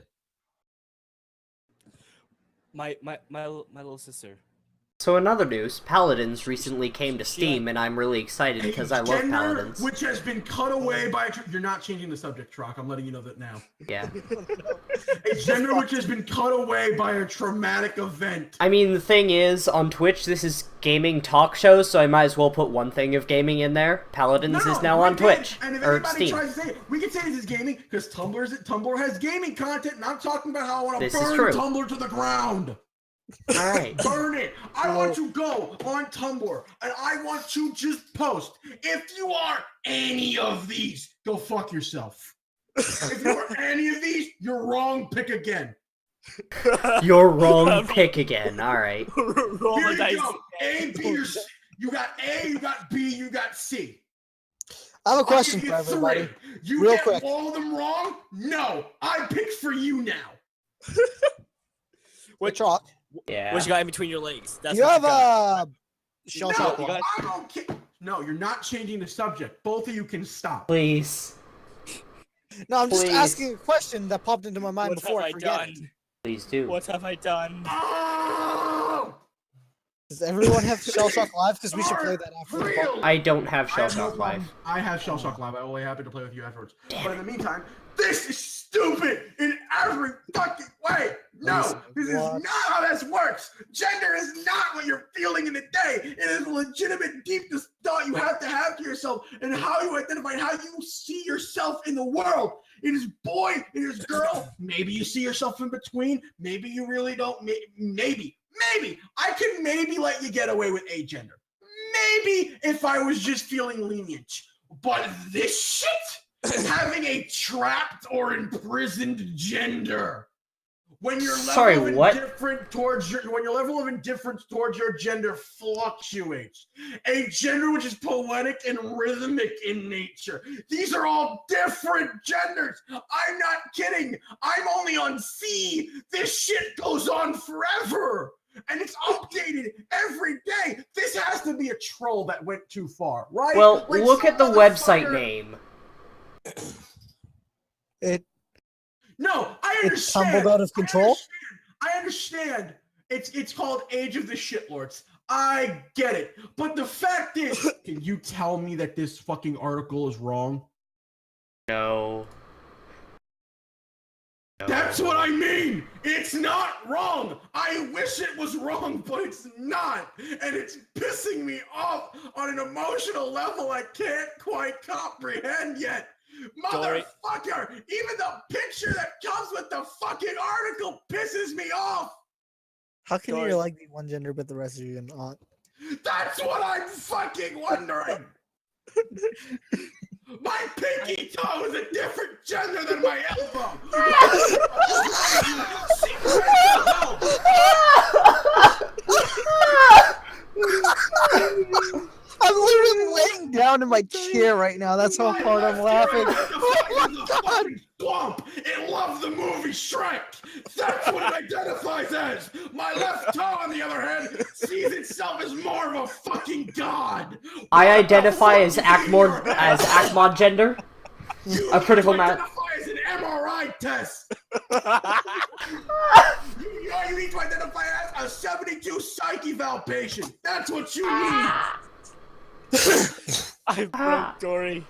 My little sister. So in other news, Paladins recently came to Steam, and I'm really excited because I love Gender Paladins. which has been cut away by you're not changing the subject, Troc. I'm letting you know that now. Yeah. A gender which has been cut away by a traumatic event. I mean, the thing is, on Twitch, this is gaming talk shows, so I might as well put one thing of gaming in there. Paladins is now we on can. Twitch, And if or anybody Steam. tries to say it, we can say this is gaming because Tumblr has gaming content, and I'm talking about how I want to This is burn true. Tumblr to the ground. Alright. Burn it. I want to go on Tumblr and I want to just post. If you are any of these, go fuck yourself. If you are any of these, you're wrong. Pick again. You're wrong pick again, alright. Roll Here the you dice. go. A, B, or C. You got A, you got B, you got C. I have a I'll question give for you everybody. 3. You Real get quick. all of them wrong? No. I picked for you now. What chalk? Yeah. What you got in between your legs? That's You what have got. shell No, shock you one. got- I don't care. No, you're not changing the subject. Both of you can stop. Please. No, I'm just Please. asking a question that popped into my mind What before have I I forget done? it. Please do. What have I done? Oh! Does everyone have Shell Shock Live? Because we should play that after the Real. I don't have I Shell have no Shock problem. Live. I have Shell Shock Live. I only happen to play with you afterwards. But in the meantime, this is stupid in every fucking way. No, this is not how this works. Gender is not what you're feeling in the day. It is a legitimate, deep thought you have to yourself and how you identify and how you see yourself in the world. It is boy, it is girl. Maybe you see yourself in between. Maybe you really don't. Maybe. I can maybe let you get away with agender. Maybe if I was just feeling lenient. But this shit, having a trapped or imprisoned gender, when your level of indifference towards when your level of indifference towards your gender fluctuates, a gender which is poetic and rhythmic in nature. These are all different genders. I'm not kidding. I'm only on C. This shit goes on forever. And it's updated every day. This has to be a troll that went too far, right? Well, Like look at the website motherfucker- name. No, I It understand. tumbled out of control? I understand. It's called Age of the Shitlords. I get it. But the fact is, can you tell me that this fucking article is wrong? No. That's what I mean. It's not wrong. I wish it was wrong, but it's not. And it's pissing me off on an emotional level I can't quite comprehend yet. Motherfucker, even the picture that comes with the fucking article pisses me off. How can Dory. you like be one gender but the rest of you are not? That's what I'm fucking wondering. My pinky toe is a different gender than my elbow. I'm literally laying down in my chair right now. That's how hard I'm laughing. Oh my god! Swamp. It loves the movie Shrek. That's what it identifies as. My left toe, on the other hand, sees itself as more of a fucking god. I identify as ACMoD gender. A critical mass. You identify as an MRI test. You need to identify as a 72 psych eval patient. That's what you need. I broke Dory.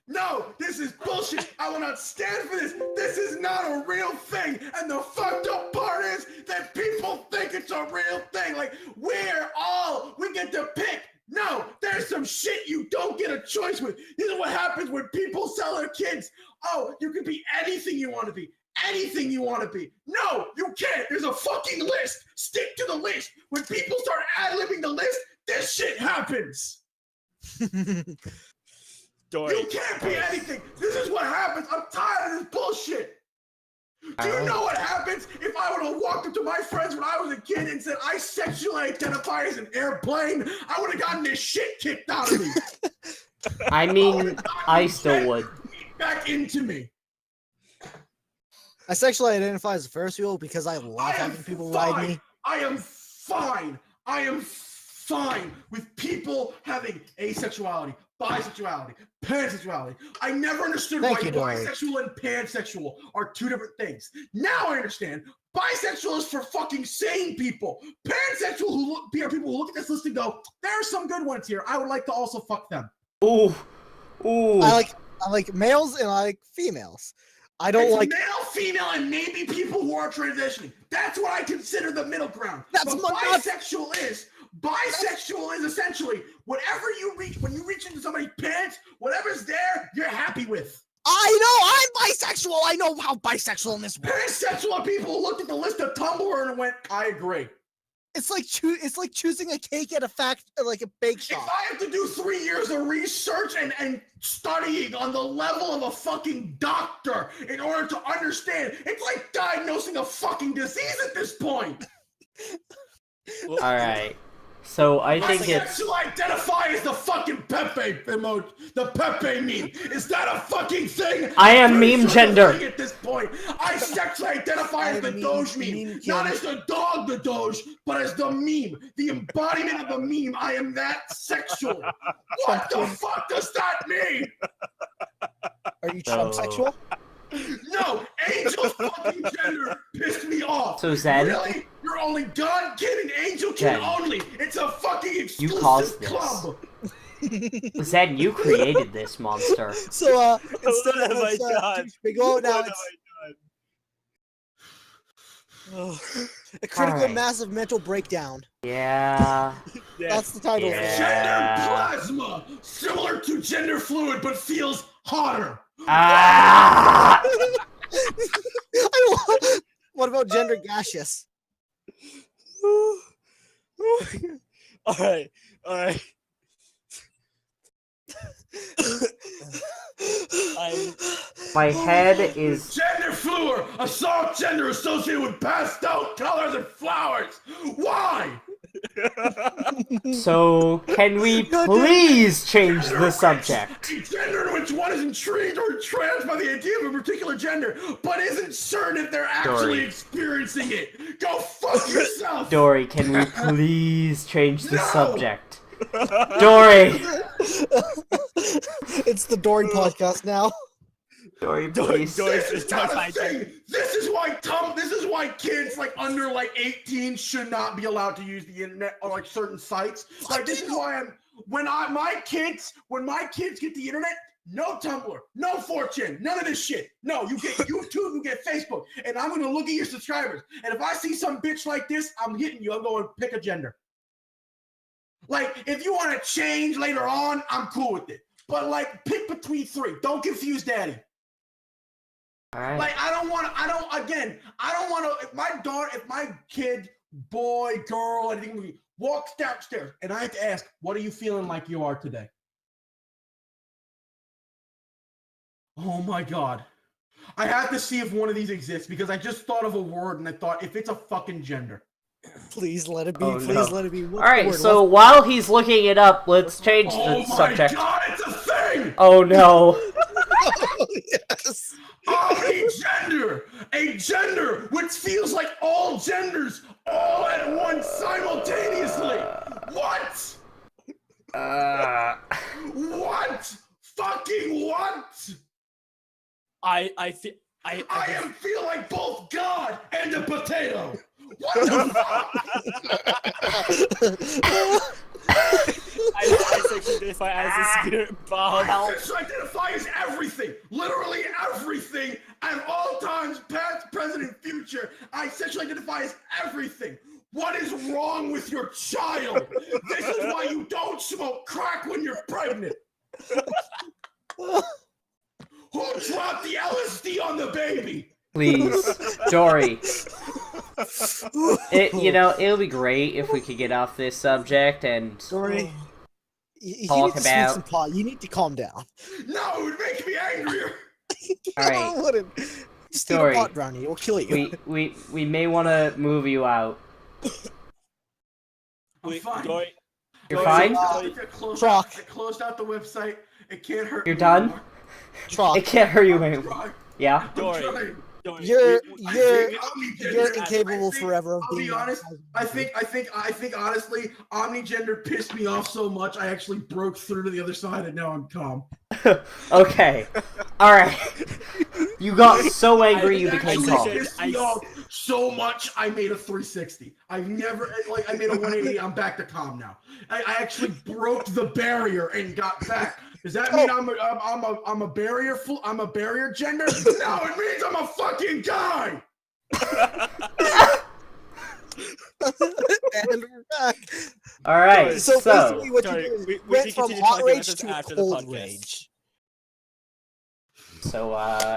No, this is bullshit. I will not stand for this. This is not a real thing. And the fucked up part is that people think it's a real thing. Like, we get to pick. No, there's some shit you don't get a choice with. This is what happens when people sell their kids. Oh, you can be anything you want to be. Anything you want to be. No, you can't. There's a fucking list. Stick to the list. When people start ad-libbing the list, this shit happens. Dory. You can't be anything. This is what happens. I'm tired of this bullshit. Do you know what happens if I would have walked up to my friends when I was a kid and said I sexually identify as an airplane? I would have gotten this shit kicked out of me. I mean, I still would. Back into me. I sexually identify as a Ferris wheel because I love having people ride me. I am fine. I am fine with people having asexuality, bisexuality, pansexuality. I never understood why bisexual and pansexual are two different things. Now I understand. Bisexual is for fucking sane people. Pansexual are people who look at this list and go, there are some good ones here. I would like to also fuck them. Ooh. Ooh. I like males and I like females. I don't like male, female, and maybe people who are transitioning. That's what I consider the middle ground. That's but bisexual is essentially whatever you reach when you reach into somebody's pants, whatever's there, you're happy with. I know I'm bisexual. I know how bisexualness works. Pansexual people who looked at the list of Tumblr and went, I agree. It's like choosing a cake at a bake shop. If I have to do 3 years of research and studying on the level of a fucking doctor in order to understand, it's like diagnosing a fucking disease at this point. Alright. So I think it's... Sexual identify as the fucking Pepe emoji. The Pepe meme. Is that a fucking thing? I am meme gender. At this point. point. I sexually identify as the Doge meme. Not as the dog, the Doge, but as the meme. The embodiment of the meme. I am that sexual. What the fuck does that mean? Are you Trump sexual? No, Angel's fucking gender pissed me off. So Zen, Really? You're only God Kid and Angel Kid Zen, only. It's a fucking exclusive caused this. club. Zen, you created this monster. So instead What of have I done? Go now. What have It's a critical Alright. massive mental breakdown. Yeah. Yeah. That's the title. Yeah. Gender plasma, similar to gender fluid, but feels hotter. Ah! I don't, what about gender gaseous? All right. My head is. Gender fluid, a soft gender associated with pastel colors and flowers. Why? So, can we please change the subject? A gender in which one is intrigued or entranced by the idea of a particular gender, but isn't certain if they're actually Dory. experiencing it. Go fuck yourself. Dory, can we please change the No! subject? Dory! It's the Dory podcast now. Dory, please. This is not a thing. This is why kids like under like 18 should not be allowed to use the internet or like certain sites. Like this is why when my kids get the internet, no Tumblr, no 4chan, none of this shit. No, you get YouTube, you get Facebook, and I'm gonna look at your subscribers. And if I see some bitch like this, I'm hitting you. I'm going pick a gender. Like if you want to change later on, I'm cool with it. But like pick between three. Don't confuse daddy. Alright. Like I don't want to. If my kid, boy, girl, anything walks downstairs, and I have to ask, "What are you feeling like you are today?" Oh my god, I have to see if one of these exists because I just thought of a word and I thought if it's a fucking gender. Please let it be. Oh, Please no. let it be. What's the Alright, word? so while he's looking it up, let's change Oh the my subject. god, it's a thing! Oh no. Oh, yes. Omnigender! A gender which feels like all genders all at once simultaneously! What? What? Fucking what? I feel I feel like both God and a potato! What the fuck? I sexually identify as a spirit bomb. I sexually identify as everything! Literally everything! At all times, past, present, and future, I sexually identify as everything! What is wrong with your child? This is why you don't smoke crack when you're pregnant! Who dropped the LSD on the baby? Please. Dory. It'll be great if we could get off this subject and Dory, you talk need to about- smoke some pot. You need to calm down. No, it would make me angrier! Alright. I wouldn't. Just eat a Dory. pot brownie. It will kill you. we may want to move you out. I'm fine. Dory, You're Dory, fine? I Troc. closed out the website. It can't hurt You're me done? anymore. Troc, It can't hurt you I'm anymore. trying. Yeah? I'm Dory. trying. Dory, you're I you're think omnigender- you're I incapable think- forever of I'll being. be honest. I think honestly, omnigender pissed me off so much I actually broke through to the other side and now I'm calm. Okay. Alright. You got so angry you It became actually calm. pissed me off so much I made a 360. I've never I made a 180. I'm back to calm now. I actually broke the barrier and got back. Does that mean I'm a barrier I'm a barrier gender? No, it means I'm a fucking guy. And we're back. Alright, So so basically, what Sorry, you did is we you went can from continue hot talking rage about this to after the cold podcast. rage.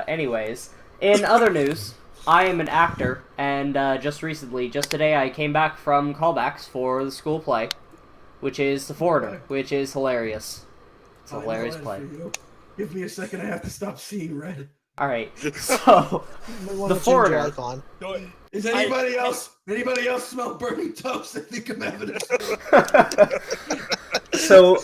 Anyways, in other news, I am an actor, and just today, I came back from callbacks for the school play, which is The Foreigner, which is hilarious. It's a hilarious play. Give me a second. I have to stop seeing red. Alright, so, You might wanna The change your Foreigner. icon. Dory, Is anybody else smell burning toast? I think I'm having a so,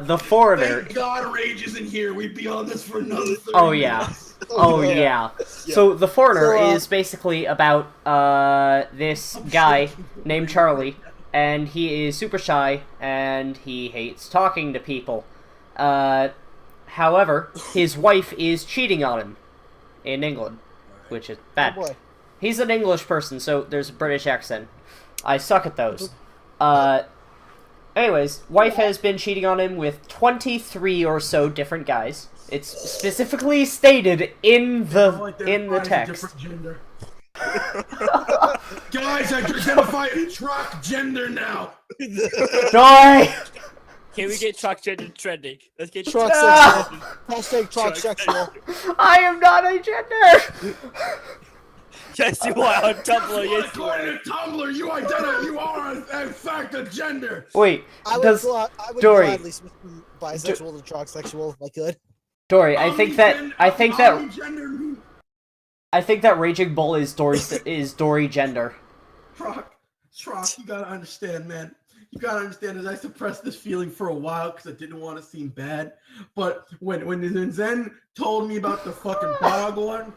The Foreigner, Thank God Rage isn't here. We'd be on this for another 30 oh yeah, minutes. Oh, no. yeah. So The Foreigner So, is basically about this guy named Charlie, and he is super shy, and he hates talking to people. However, his wife is cheating on him in England, which is Oh bad. boy. He's an English person, so there's a British accent. I suck at those. Anyways, wife has been cheating on him with 23 or so different guys. It's specifically stated in the text. Guys, I identify truck gender now. Die! Can we get truck gender trending? Let's get Truck No! sexual. Hashtag truck sexual. I am not a gender! Yes, you are on Tumblr. Yes, you are. According to Tumblr, you are in fact a gender. Wait, I would, does... I would Dory. gladly switch from bisexual to truck sexual if I could. Dory, I think that Gender. Raging Bull is Dory gender. Trock, you gotta understand, man. You gotta understand that I suppressed this feeling for a while because I didn't want to seem bad. But when Zen told me about the fucking bog one,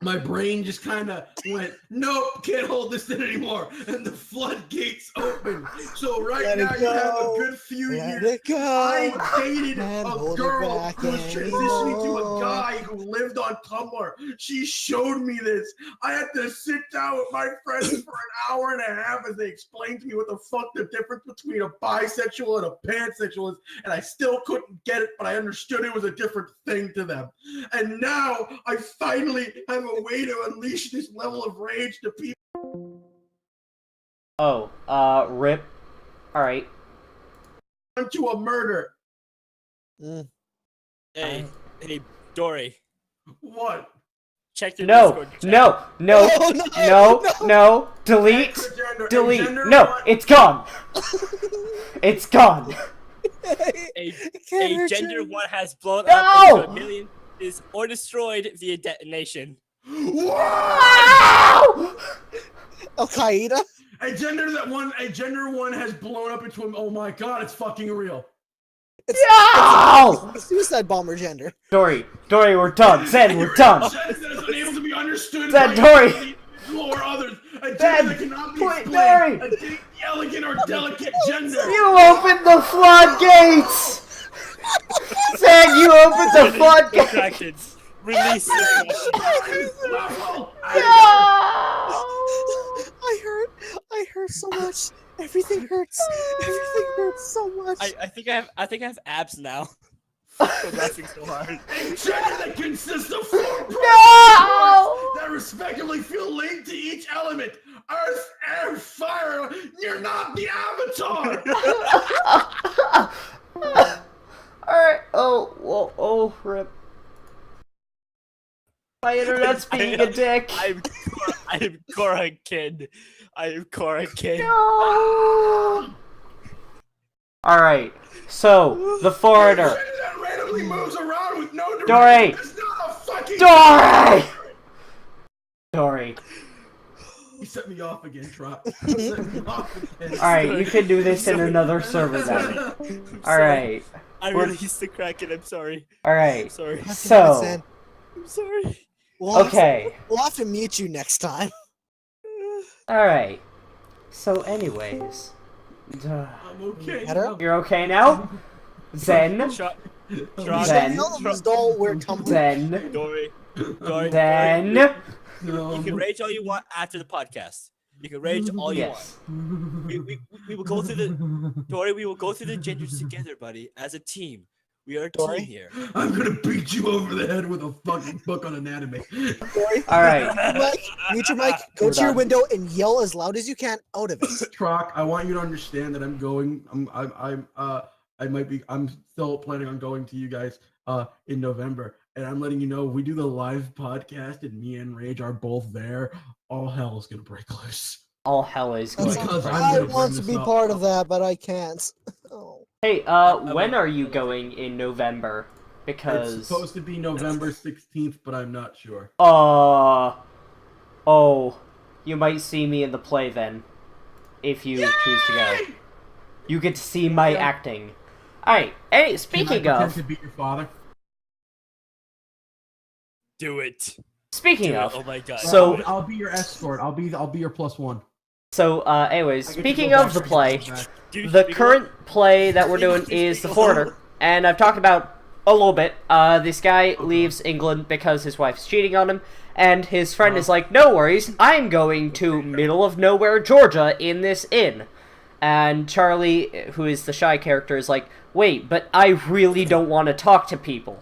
my brain just kind of went, nope, can't hold this in anymore. And the floodgates opened. So right now you have a good few years. I dated a girl who was transitioning to a guy who lived on Tumblr. She showed me this. I had to sit down with my friends for an hour and a half as they explained to me what the fuck the difference between a bisexual and a pansexual is. And I still couldn't get it, but I understood it was a different thing to them. And now I finally have a way to unleash this level of rage to people. Oh, rip. Alright. To a murder. Hey, Dory. What? Check your No, Discord chat. no, delete, no, it's gone. It's gone. A Can't hurt gender you. one has blown No! up into a million is or destroyed via detonation. Wow! Al Qaeda? A gender one has blown up into him. Oh my god, it's fucking real. No! It's a suicide bomber gender. Dory, we're done. Zen, we're done. Gender that is unable to be understood Zen, by Dory. or others. A gender Zen, that cannot be please, explained. Dory. A deep, elegant, or delicate gender. You opened the floodgates! Zen, you opened the floodgates! Distractions. Release the Level. I hurt so much. Everything hurts. Everything hurts so much. I think I have abs now. I'm laughing so hard. A gender that consists of 4 parts that respectively feel linked to each element. Earth, air, fire. You're not the avatar. Alright, oh, rip. My internet's being a dick. I'm Cora Kid. I am Cora Kid. No! Alright, so, The Foreigner. A gender that randomly moves around with no direction. Dory! It's not a fucking Dory! Dory. You set me off again, Trot. You set me off again. Alright, you can do this in another server then. Alright. I released the Kraken. I'm sorry. Alright. I'm sorry. So, I'm sorry. okay. We'll have to mute you next time. Alright. So anyways. I'm okay. Better? You're okay now? Zen? Shot. Zen. None of us don't wear Tumblr. Zen. Dory. Zen. No, You can rage all you want after the podcast. You can rage all you Yes. want. We will go through the Dory. We will go through the genders together, buddy, as a team. We are a Dory? team here. I'm gonna beat you over the head with a fucking book on anatomy. Alright. Mute your mic, go We're to your done. window and yell as loud as you can out of it. Trock, I want you to understand that I'm still planning on going to you guys in November, and I'm letting you know we do the live podcast and me and Rage are both there. All hell is gonna break loose. All hell is going Because to I'm I gonna bring want to this be up. part of that, but I can't. Oh. Hey, when are you going in November? It's Because... supposed to be November 16th, but I'm not sure. Oh, you might see me in the play then, if you choose to go. You get to see my acting. Alright, hey, Can I speaking pretend of... to be your father? Do it. Speaking Do it. of, Oh my god. So- I'll be your escort. I'll be your +1. so anyways, I get to speaking go of back the to play, back. Do you the speak current play that we're doing is The Foreigner, and I've talked about a little bit. This guy leaves England because his wife's cheating on him, and his friend is like, "No worries, I'm going to middle of nowhere Georgia in this inn." And Charlie, who is the shy character, is like, "Wait, but I really don't want to talk to people."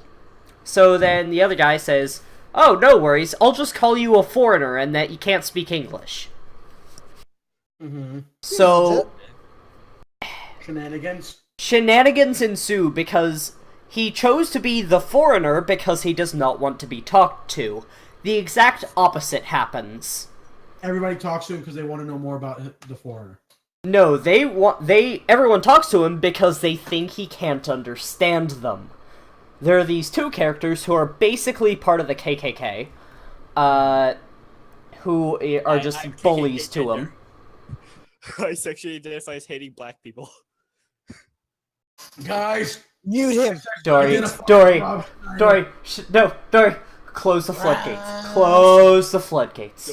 So then the other guy says, "Oh, no worries, I'll just call you a foreigner and that you can't speak English." Mm-hmm. So Shenanigans. shenanigans ensue because he chose to be the foreigner because he does not want to be talked to. The exact opposite happens. Everybody talks to him because they want to know more about the foreigner. No, everyone talks to him because they think he can't understand them. There are these two characters who are basically part of the KKK, who are just I'm bullies KKK to him. I sexually identify as hating black people. Guys, Mute him. Dory, identify Dory, Rob Schneider. Dory, no, Dory, close the floodgates. Close the floodgates.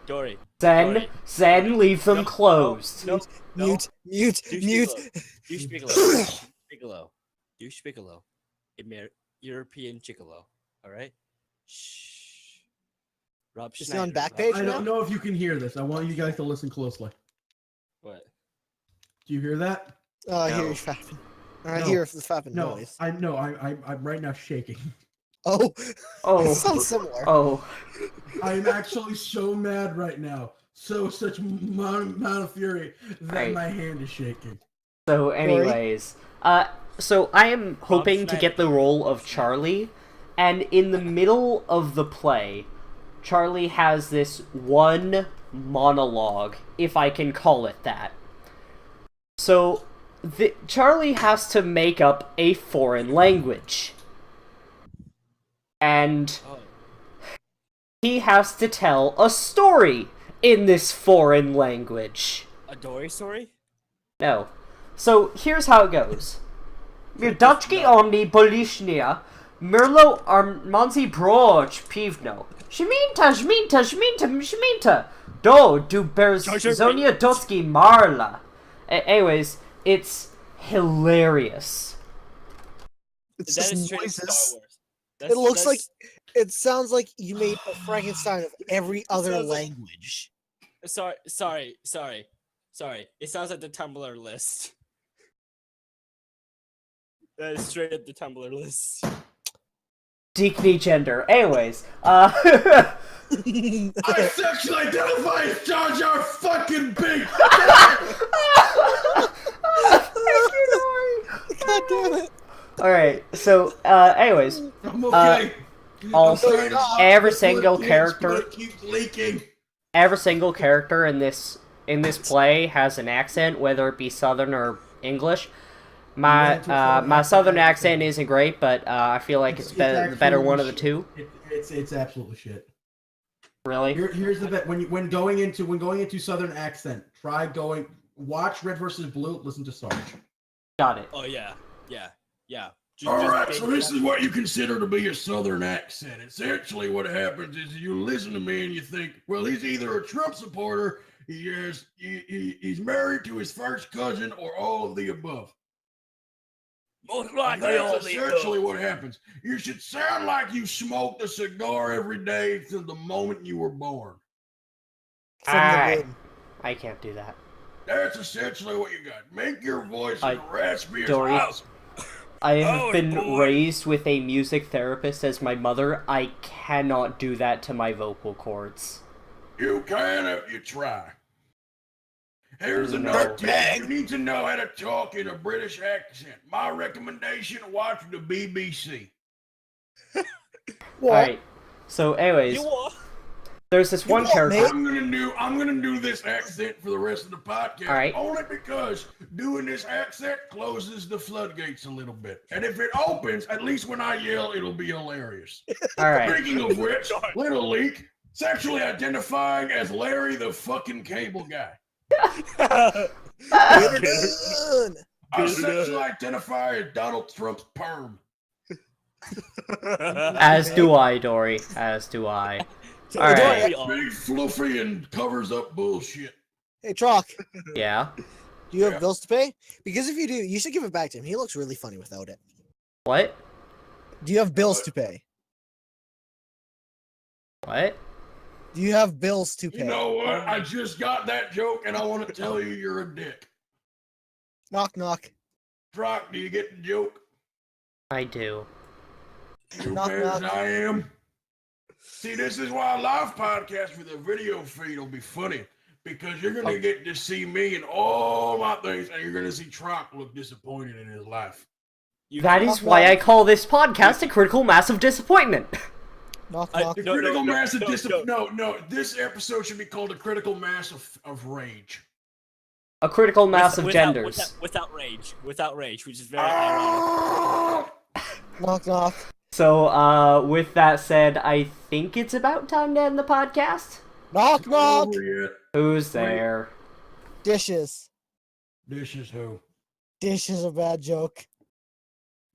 Dory. Zen, leave them closed. No. Mute. Douche Bigelow. Douche Bigelow. European Gigolo. Alright? Shh. Rob Is he Schneider. on back Rob- page? I don't know if you can hear this. I want you guys to listen closely. What? Do you hear that? Oh, I hear No. you fapping. I No. hear the fapping No, noise. I know. I'm right now shaking. Oh, Oh, sounds similar. oh, I'm actually so mad right now. Such amount of fury that Right. my hand is shaking. so anyways, so I am hoping to get the role of Charlie, and in the middle of the play, Charlie has this one monologue, if I can call it that. So, Charlie has to make up a foreign language. And Oh. he has to tell a story in this foreign language. A Dory story? No. So, here's how it goes. Mirdaczki omni bolishnia, Mirlo armanzi broch pivno. Shminta. Do berzonia dotski marla. Anyways, it's hilarious. It's That is just straight up Star noises. Wars. It looks like it sounds like you made a Frankenstein of every other sounds like- language. Sorry. It sounds like the Tumblr list. That is straight up the Tumblr list. Deekney gender. Anyways, I sexually identify as Jar Jar fucking Binks. God damn it! Alright, so, anyways, I'm okay. also, I'm trying to stop every this single leak, character- but it keeps leaking. every single character in this play has an accent, whether it be Southern or English. My Southern accent isn't great, but I feel like it's the better one of the two. It's absolutely shit. Really? Here's the bet. When going into Southern accent, watch Red versus Blue, listen to Sarge. Got it. Oh yeah. All right, so this is what you consider to be a Southern accent. Essentially, what happens is you listen to me and you think, well, he's either a Trump supporter, he's married to his first cousin, or all of the above. Most And likely all that's the essentially above. what happens. You should sound like you smoked a cigar every day since the moment you were born. From the Alright. moon. I can't do that. That's essentially what you got. Make your voice I- as raspy as Dory. possible. I have Oh, been boy. raised with a music therapist as my mother. I cannot do that to my vocal cords. You can if you try. Here's No. another tip. You need to know how to talk in a British accent. My recommendation, watch the BBC. What? Alright. So, anyways, You what? there's this one what, character. mate? I'm gonna do this accent for the rest of the podcast. All right. Only because doing this accent closes the floodgates a little bit. And if it opens, at least when I yell, it'll be hilarious. Alright. Speaking of which, little leak, sexually identifying as Larry the fucking cable guy. Get her done. I sexually identify as Donald Trump's perm. As do I, Dory. As do I. So, All Dory, right. We are. Big fluffy and covers up bullshit. Hey, Troc, Yeah. do you have Yeah. bills to pay? Because if you do, you should give it back to him. He looks really funny without it. What? Do you have bills to pay? What? Do you have bills to pay? You know what? I just got that joke, and I want to tell you you're a dick. Knock, knock. Brock, do you get the joke? I do. You Knock, mad as knock. I am? See, this is why a live podcast with a video feed will be funny. Because you're going to get to see me and all my things, and you're going to see Troc look disappointed in his life. That is why I call this podcast a critical mass of disappointment. Knock, I- knock. The No, critical no, mass of no, disappointment. No, this episode should be called a critical mass of rage. A critical mass of genders. Without rage, which is very ironic. Knock, knock. So, with that said, I think it's about time to end the podcast. Knock, knock. Over yet. Who's there? Dishes. This is who. Dish is a bad joke.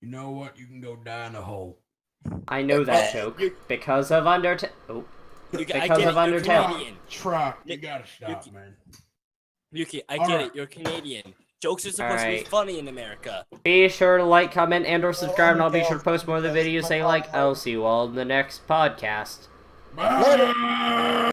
You know what? You can go die in a hole. I know that joke. Because of Undertale. Oh. I Because get of it, you're Undertale. Canadian. Troc, you Nick, gotta stop, man. Yuki, I All get right. it. You're Canadian. Jokes are supposed to be Alright. funny in America. Be sure to like, comment, and or subscribe, and I'll be sure to post more of the videos. Say like, I'll see you all in the next podcast. Bye.